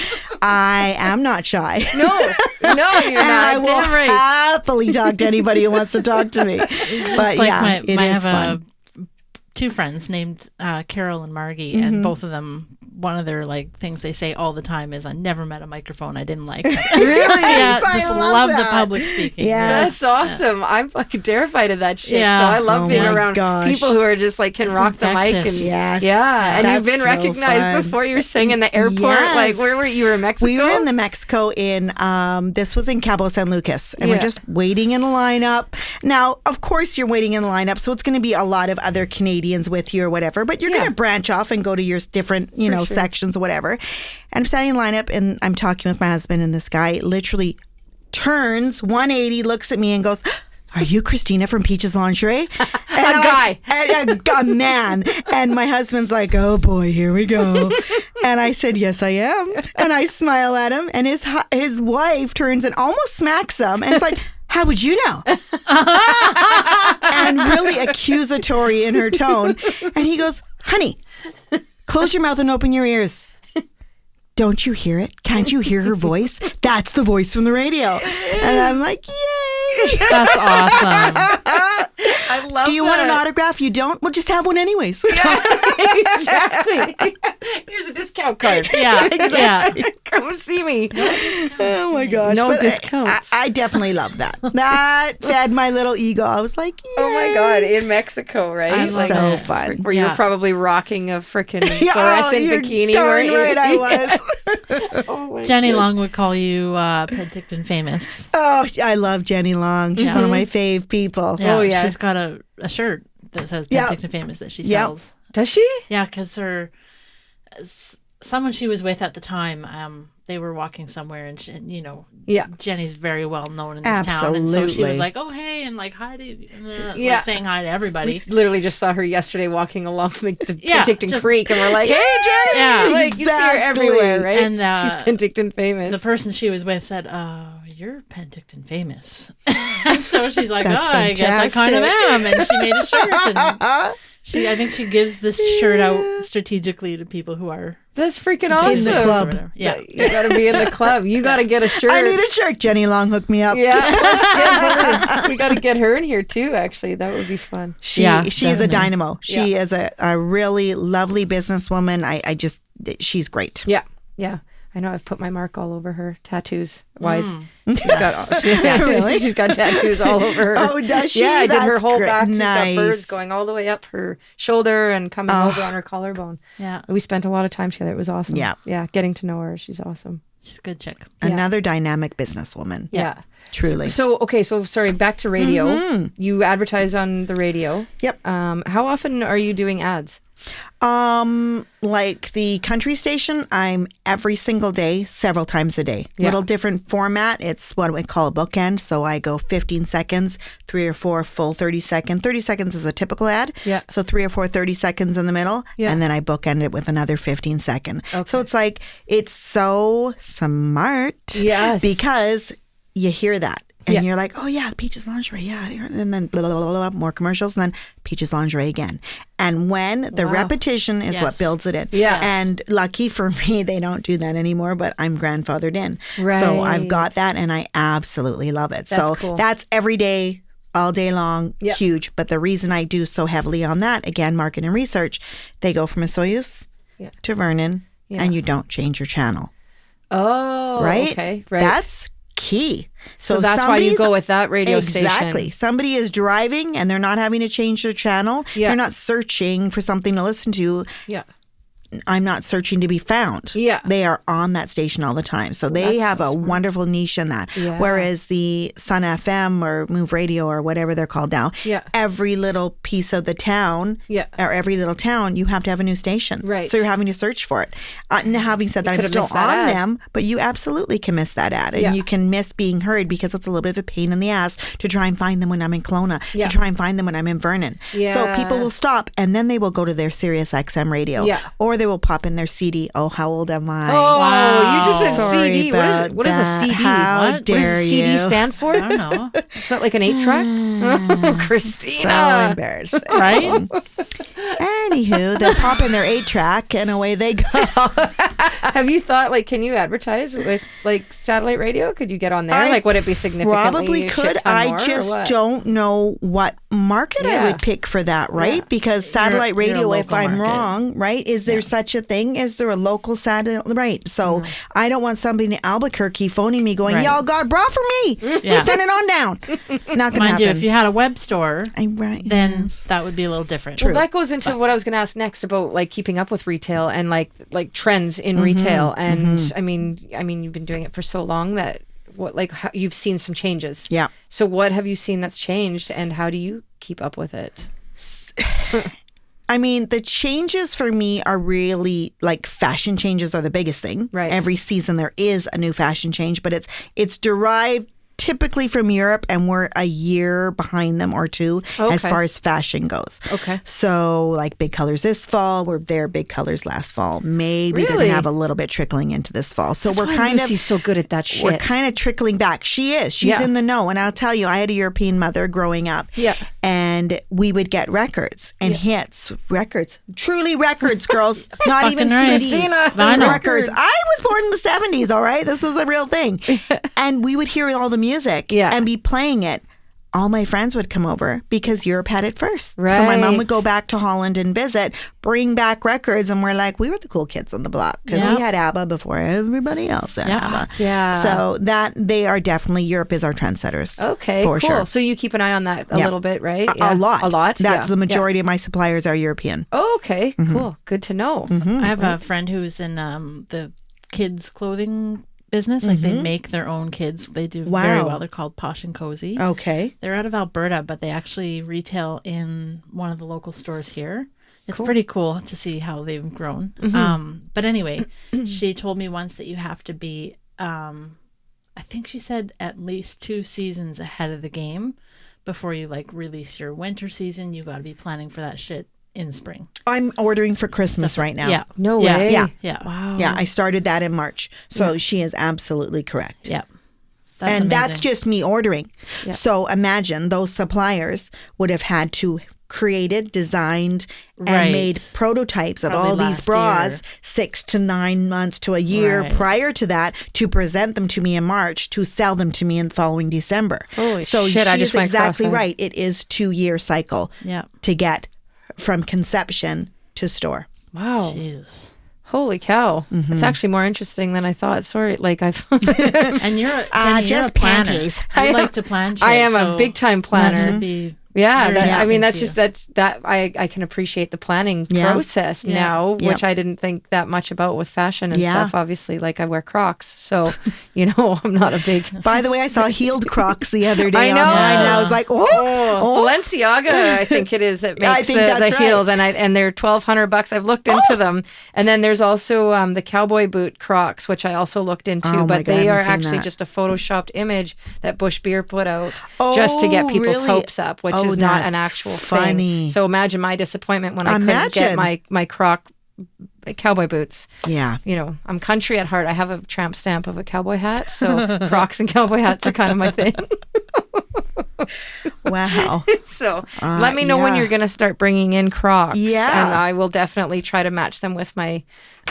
I am not shy. No, you're And not. I will Damn right. happily talk to anybody who wants to talk to me. But yeah, it is fun. Two friends named Carol and Margie, and both of them, one of their like things they say all the time is, "I never met a microphone I didn't like." Really? Yeah, I just love the that. public speaking. Yes. That's awesome. I'm fucking terrified of that shit. Yeah. So I love Oh being my around gosh. people who are just like can It's rock the mic infectious. and Yes. yeah. And That's you've been so recognized fun. before. You were saying in the airport. Yes. Like where were you? You were in Mexico. We were in the Mexico in this was in Cabo San Lucas, and we're just waiting in a lineup. Now, of course, you're waiting in a lineup, so it's going to be a lot of other Canadians with you or whatever. But you're going to branch off and go to your different, sections or whatever. And I'm standing in line up, and I'm talking with my husband, and this guy literally turns 180, looks at me, and goes, "Are you Christina from Peaches Lingerie?" And a man. And my husband's like, "Oh boy, here we go." And I said, "Yes, I am." And I smile at him, and his wife turns and almost smacks him, and it's like, "How would you know?" And really accusatory in her tone. And he goes, "Honey, close your mouth and open your ears. Don't you hear it? Can't you hear her voice? That's the voice from the radio." And I'm like, "Yay." That's awesome. I love Do you want an autograph? You don't? Well, just have one anyways. Exactly. Here's a discount card. Yeah, exactly. Come see me. Oh my gosh. No But discounts. I definitely love that. That fed my little ego. I was like, yay. Oh my God, in Mexico, right? I love So it. fun. Where you're probably rocking a freaking Yeah, fluorescent you're bikini. darn weren't you? right I was. Oh my Jenny Long would call you Penticton famous. Oh, I love Jenny Long. She's one of my fave people. Yeah, Oh, yeah. she's got a shirt that says Yeah. Penticton famous that she Yeah. sells. Does she? Yeah, because someone she was with at the time, they were walking somewhere, and Yeah. Jenny's very well known in this town, and so she Absolutely. was like, "Oh hey," and like hi to, Yeah. like saying hi to everybody. We literally just saw her yesterday walking along the Yeah, Penticton just- Creek, and we're like, "Hey, Jenny!" Yeah. Like you see her Exactly. everywhere, right? And, she's Penticton famous. The person she was with said, "Oh, you're Penticton famous," and so she's like, That's "Oh, I guess I kind of am," and she made a shirt, and I think she gives this shirt out strategically to people who are That's freaking in awesome. the or club. whatever. Yeah. You got to be in the club. You got to get a shirt. I need a shirt. Jenny Long, hook me up. Yeah, let's get her. We got to get her in here too. Actually, that would be fun. She Yeah, is a definitely. dynamo. She is a really lovely businesswoman. She's great. Yeah, yeah. I know. I've put my mark all over her tattoos wise. She's got Really? She's got tattoos all over her. Oh, does she? Yeah, I did her That's whole great. back. She's Nice. got birds going all the way up her shoulder and coming over on her collarbone. Yeah. We spent a lot of time together. It was awesome. Yeah. Yeah, getting to know her. She's awesome. She's a good chick. Another dynamic businesswoman. Yeah. Truly. So sorry, back to radio. You advertise on the radio. Yep. How often are you doing ads? Like the country station, I'm every single day, several times a day. Yeah. Little different format. It's what we call a bookend. So I go 15 seconds, 3 or 4 full 30 second. 30 seconds is a typical ad. Yeah. So 3 or 4 30 seconds in the middle. Yeah. And then I bookend it with another 15 second. Okay. So it's like, it's so smart. Yes. Because you hear that. And Yeah. you're like, oh yeah, Peaches Lingerie, yeah. And then blah, blah, blah, blah, more commercials, and then Peaches Lingerie again. And when the repetition is what Yes. builds it in. Yes. And lucky for me, they don't do that anymore, but I'm grandfathered in. So I've Right. got that, and I absolutely love it. That's So cool. that's every day, all day long, Yep. huge. But the reason I do so heavily on that, again, market and research, they go from Soyuz Yeah. to Vernon, Yeah. and you don't change your channel. Oh, Right? okay, right. That's key. so that's why you somebody's- go with that radio Exactly. station. Somebody is driving and they're not having to change their channel. Yeah. They're not searching for something to listen to. Yeah. I'm not searching to be found. Yeah. They are on that station all the time. So they that's have so a smart. wonderful niche in that. Yeah. Whereas the Sun FM or Move Radio or whatever they're called now, Yeah. every little piece of the town Yeah. or every little town, you have to have a new station. Right. So you're having to search for it. And having said that, I'm could've still missed that on ad. them, but you absolutely can miss that ad. And Yeah. you can miss being heard because it's a little bit of a pain in the ass to try and find them when I'm in Kelowna, Yeah. to try and find them when I'm in Vernon. So Yeah. people will stop and then they will go to their Sirius XM radio. Yeah. Or they mother will pop in their CD. Oh, how old am I? Oh, Wow. you just said Sorry CD. about What is a that. CD? How What dare does a CD you? stand for? I don't know. Is that like an 8-track? So Christina. embarrassing. Right? Anywho, they'll pop in their 8-track and away they go. Have you thought, like, can you advertise with, like, satellite radio? Could you get on there? Like, would it be significantly Probably a could. shit ton more, I or just what? don't know what market I would pick for that, right? Yeah. Because satellite You're a radio, if local I'm market. wrong, right? Is there such a thing? Is there a local satellite? Right. So I don't want somebody in Albuquerque phoning me going, Right. y'all got a bra for me. Yeah. Send it on down. Not going to Mind happen. you, if you had a web store, Right. then that would be a little different. Well, that goes into what I was going to ask next about, like, keeping up with retail and like trends in retail. And I mean, you've been doing it for so long that how, you've seen some changes. Yeah. So what have you seen that's changed, and how do you keep up with it? I mean, the changes for me are really like fashion changes are the biggest thing. Right. Every season there is a new fashion change, but it's derived typically from Europe, and we're a year behind them or two as far as fashion goes. Okay. So like big colors this fall, we're there big colors last fall. Maybe they're Really? gonna have a little bit trickling into this fall. So That's we're why kind Lucy's so good at that shit. we're kind of trickling back. She is. She's in the know. And I'll tell you, I had a European mother growing up. Yeah. And we would get records and hits. Records. Truly records, girls. Not even Fucking right. CDs. Christina. I know. Records. I was born in the 70s, all right? This is a real thing. And we would hear all the music and be playing it. All my friends would come over because Europe had it first. Right. So my mom would go back to Holland and visit, bring back records, and we're like, we were the cool kids on the block because we had ABBA before everybody else had ABBA. Yeah. So that they are definitely, Europe is our trendsetters. Okay, for cool. sure. So you keep an eye on that a little bit, right? A lot. A lot? That's Yeah. the majority of my suppliers are European. Oh, okay, cool. Good to know. I have a friend who's in the kids' clothing business. Like they make their own kids. They do very well. They're called Posh and Cozy. Okay. They're out of Alberta, but they actually retail in one of the local stores here. It's pretty cool to see how they've grown. But anyway, she told me once that you have to be, I think she said at least 2 seasons ahead of the game before you like release your winter season. You got to be planning for that shit in spring. I'm ordering for Christmas right now. Yeah. No Yeah. way. Yeah. Wow. Yeah, I started that in March. So she is absolutely correct. Yeah. And that's amazing. just me ordering. Yeah. So imagine those suppliers would have had to created, designed, and Right. made prototypes of Probably all these last bras year. 6 to 9 months to a year Right. prior to that to present them to me in March to sell them to me in the following December. Holy so shit, I just she's went exactly cross-eyed. right. It is 2-year cycle Yeah. to get from conception to store. Wow. Jesus. Holy cow. It's actually more interesting than I thought. Sorry. Like I've And you're Jenny, you're just a planner. panties. I like to plan shit. I am a so big time that planner. should be Yeah, very I mean that's interesting just that I can appreciate the planning Yeah. process Yeah. now, Yeah. which I didn't think that much about with fashion and Yeah. stuff. Obviously, like I wear Crocs, so I'm not a big. By the way, I saw heeled Crocs the other day I know. online, and I was like, Balenciaga, I think it is that I makes think the that's heels, and they're $1,200. I've looked into them, and then there's also the cowboy boot Crocs, which I also looked into, Oh my but God, I they are haven't seen actually that. just a photoshopped image that Bush Beer put out just to get people's really? hopes up, which Oh, is not an that's actual funny. thing. So imagine my disappointment when I couldn't get Imagine. my Croc cowboy boots. yeah. I'm country at heart. I have a tramp stamp of a cowboy hat, so Crocs and cowboy hats are kind of my thing. Wow. So let me know when yeah. you're going to start bringing in Crocs. Yeah. And I will definitely try to match them with my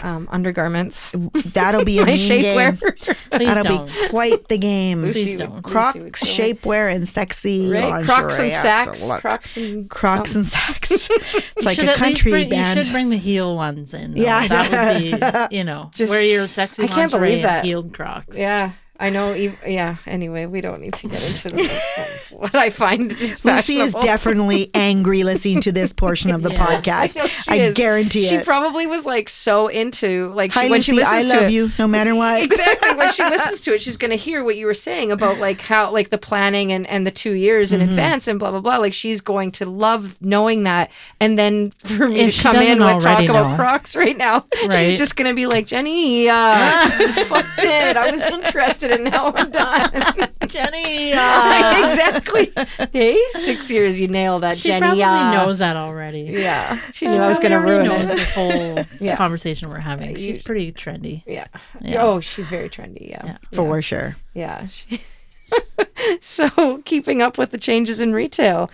undergarments. That'll be a My mean shapewear. game. Please That'll don't. be quite the game. Please don't. Crocs, Lucy would kill me. shapewear, and sexy Right? lingerie. Crocs and sacks. Excellent. Crocs and And sacks. It's like should a at least country bring, band. You should bring the heel ones in. Though. Yeah. That would be, Just- where you're sexy I can't lingerie believe and that. heeled Crocs. Yeah. I know. Yeah. Anyway, we don't need to get into what I find is Lucy fashionable. is definitely angry listening to this portion of the Yeah. podcast. I know she I is. guarantee She it. probably was like so into Hi, when she Lucy, listens I to love it. you no matter what. Exactly. When she listens to it, she's going to hear what you were saying about like how like the planning and the 2 years in advance and blah, blah, blah. Like she's going to love knowing that. And then for me If to she come in doesn't with talk already about know. Crocs right now, Right. she's just going to be like, Jenny, you fucked it. I was interested posted it. Now I'm done. Jenny. Exactly. Hey, 6 years, you nailed that, She Jenny. probably knows that already. Yeah. She knew I was going to ruin knows it. this whole conversation we're having. She's pretty trendy. Yeah. Yeah. Oh, she's very trendy. Yeah. For sure. Yeah. So keeping up with the changes in retail.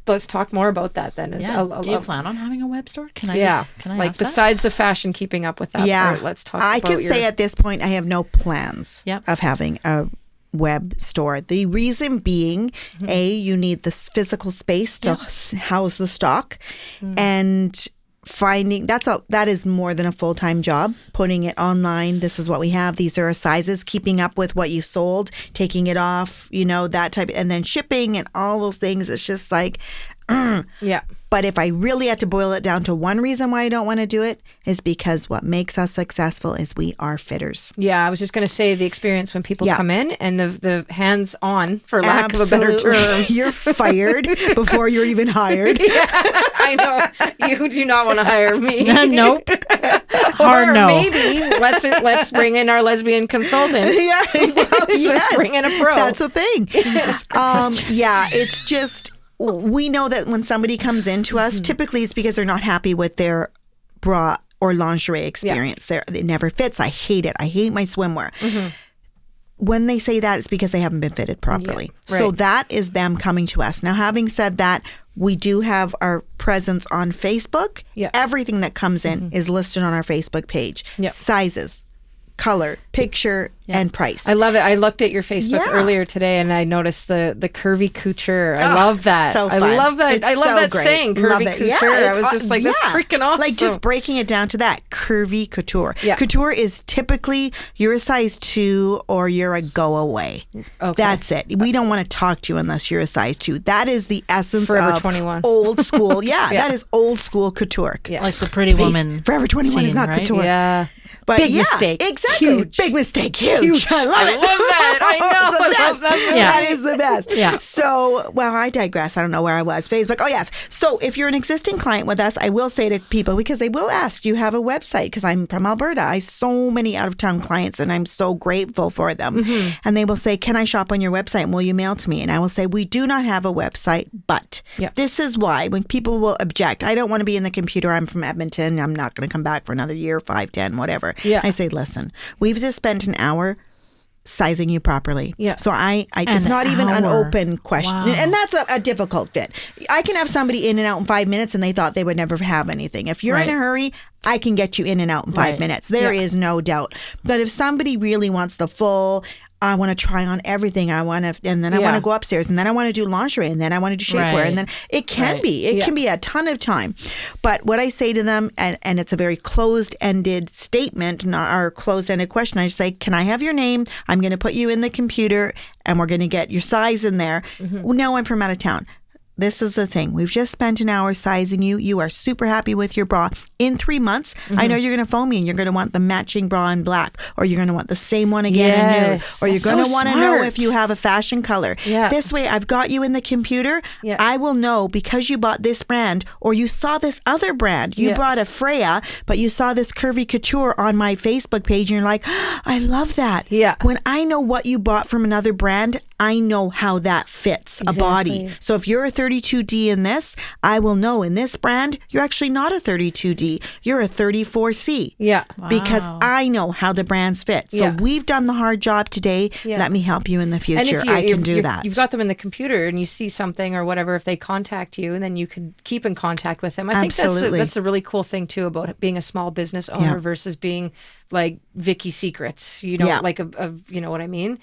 Let's talk more about that then. Do you plan on having a web store? Can I like ask besides the fashion, keeping up with that part, let's talk I about can say at this point I have no plans of having a web store. The reason being, you need this physical space to house the stock, and finding that is more than a full-time job. Putting it online, this is what we have, these are our sizes, keeping up with what you sold, taking it off, that type, and then shipping and all those things. It's just like But if I really had to boil it down to one reason why I don't want to do it, is because what makes us successful is we are fitters. Yeah, I was just going to say the experience when people come in and the hands-on, for lack of a better term. You're fired before you're even hired. I know. You do not want to hire me. Nope. Or maybe let's bring in our lesbian consultant. Yeah, Let's bring in a pro. That's the thing. It's just... We know that when somebody comes into us, typically it's because they're not happy with their bra or lingerie experience. It never fits. I hate it. I hate my swimwear. When they say that, it's because they haven't been fitted properly. Yeah, right. So that is them coming to us. Now, having said that, we do have our presence on Facebook. Everything that comes in is listed on our Facebook page. Sizes, color, picture, and price. I love it. I looked at your Facebook earlier today and I noticed the curvy couture. I love that. So fun. I love that. It's I love so that great. saying, curvy couture. I was just like, that's freaking awesome. Like just breaking it down to that, curvy couture. Couture is typically you're a size 2 or you're a go away. Okay. That's it. We don't want to talk to you unless you're a size 2. That is the essence Forever of 21. Old school. That is old school couture. Like the Pretty Woman. Forever 21 is not couture. Yeah. But big mistake. Exactly. Huge. Big mistake. Huge. I love that. I know. I love that. That is the best. Yeah. So, I digress. I don't know where I was. Facebook. Oh, yes. So, if you're an existing client with us, I will say to people, because they will ask, do you have a website? Because I'm from Alberta. I have so many out-of-town clients, and I'm so grateful for them. And they will say, can I shop on your website? And will you mail to me? And I will say, we do not have a website, but this is why. When people will object, I don't want to be in the computer. I'm from Edmonton. I'm not going to come back for another year, 5, 10, whatever. I say, listen, we've just spent an hour sizing you properly. So it's not even an open question. Wow. And that's a difficult fit. I can have somebody in and out in 5 minutes and they thought they would never have anything. If you're in a hurry, I can get you in and out in 5 minutes. There is no doubt. But if somebody really wants the full, I want to try on everything. I want to go upstairs, and then I want to do lingerie, and then I want to do shapewear, and then it can be a ton of time. But what I say to them, and it's a very closed-ended statement, not our closed-ended question. I just say, can I have your name? I'm going to put you in the computer, and we're going to get your size in there. No, I'm from out of town. This is the thing. We've just spent an hour sizing you. You are super happy with your bra. In 3 months, I know you're going to phone me and you're going to want the matching bra in black, or you're going to want the same one again in nude, or you're going to want to know if you have a fashion color. This way, I've got you in the computer. I will know because you bought this brand or you saw this other brand. You brought a Freya, but you saw this curvy couture on my Facebook page and you're like, oh, I love that. When I know what you bought from another brand, I know how that fits a body. So if you're a 32D in this, I will know in this brand, you're actually not a 32D. You're a 34C. Because I know how the brands fit. So we've done the hard job today. Let me help you in the future. I can do that. You've got them in the computer and you see something or whatever, if they contact you, and then you could keep in contact with them. I think that's the really cool thing too about being a small business owner versus being like Vicky Secrets, like you know what I mean?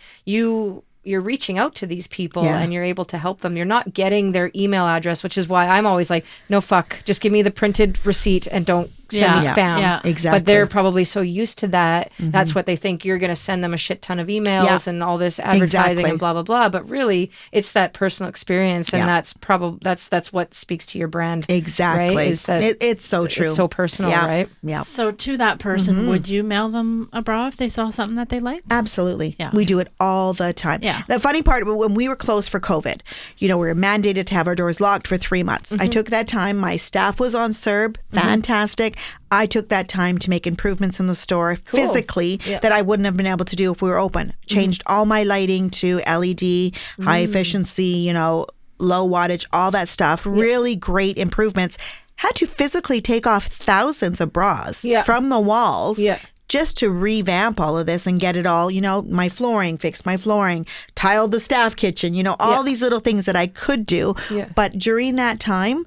You're reaching out to these people and you're able to help them. You're not getting their email address, which is why I'm always like, no, fuck, just give me the printed receipt and don't send me spam. Exactly. But they're probably so used to that. That's what they think. You're going to send them a shit ton of emails and all this advertising and blah, blah, blah. But really, it's that personal experience. And that's probably, that's what speaks to your brand. Exactly. Right? Is that it's so true. It's so personal, right? Yeah. So to that person, would you mail them a bra if they saw something that they liked? Absolutely. We do it all the time. Yeah. The funny part, when we were closed for COVID, we were mandated to have our doors locked for 3 months. I took that time. My staff was on CERB. Fantastic. I took that time to make improvements in the store physically that I wouldn't have been able to do if we were open. Changed all my lighting to LED, high efficiency, low wattage, all that stuff. Really great improvements. Had to physically take off thousands of bras from the walls just to revamp all of this and get it all, my flooring, fixed my flooring, tiled the staff kitchen, all these little things that I could do. But during that time,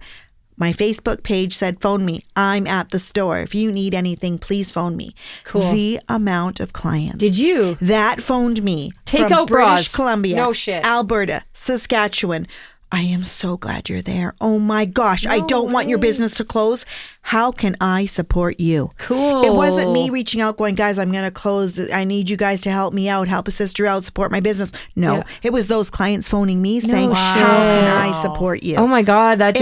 my Facebook page said, phone me. I'm at the store. If you need anything, please phone me. Cool. The amount of clients. Did you? That phoned me. Take from out British bras. Columbia. No shit. Alberta, Saskatchewan. I am so glad you're there. Oh my gosh. I don't want your business to close. How can I support you? Cool. It wasn't me reaching out going, guys, I'm going to close. I need you guys to help me out, help a sister out, support my business. No, it was those clients phoning me saying, how can I support you? Oh my God. That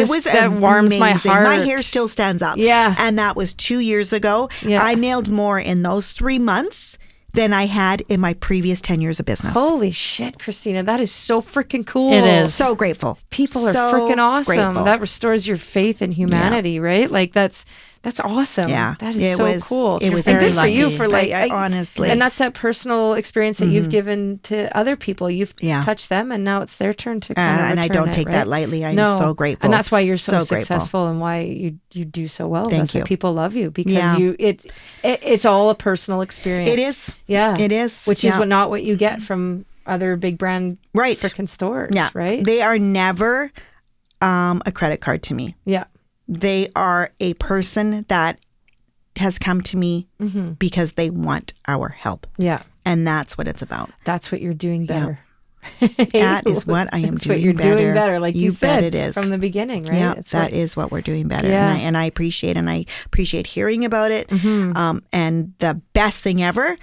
warms my heart. My hair still stands up. Yeah. And that was 2 years ago. Yeah. I mailed more in those 3 months than I had in my previous 10 years of business. Holy shit, Christina. That is so freaking cool. It is. So grateful. People are so freaking awesome. Grateful. That restores your faith in humanity, right? Like that's awesome. Yeah. That is so cool. It was and very good for you lucky. for honestly. And that's that personal experience that you've given to other people. You've touched them and now it's their turn to kind of and I return don't take right? that lightly. I'm so grateful. And that's why you're so grateful. successful and why you do so well. Thank That's you. why people love you because it's all a personal experience. It is. Yeah. It is. Which is not what you get from other big brand freaking stores. Yeah. Right? They are never a credit card to me. Yeah. They are a person that has come to me because they want our help. Yeah. And that's what it's about. That's what you're doing better. That is what I am That's doing what you're better. doing better, like you said bet it is. from the beginning, right? Yeah, It's that is what we're doing better. Yeah. And I appreciate hearing about it. And the best thing ever,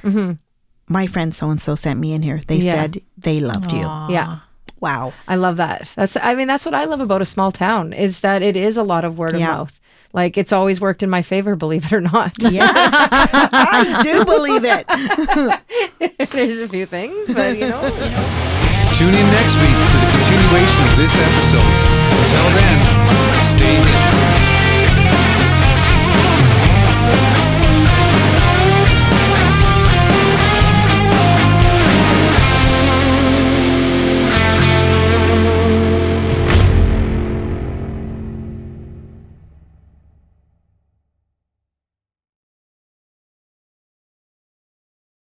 my friend so-and-so sent me in here. They said they loved you. Yeah. Wow. I love that. That's what I love about a small town is that it is a lot of word of mouth. Like it's always worked in my favor, believe it or not. Yeah, I do believe it. There's a few things, but Tune in next week for the continuation of this episode. Until then, stay hip.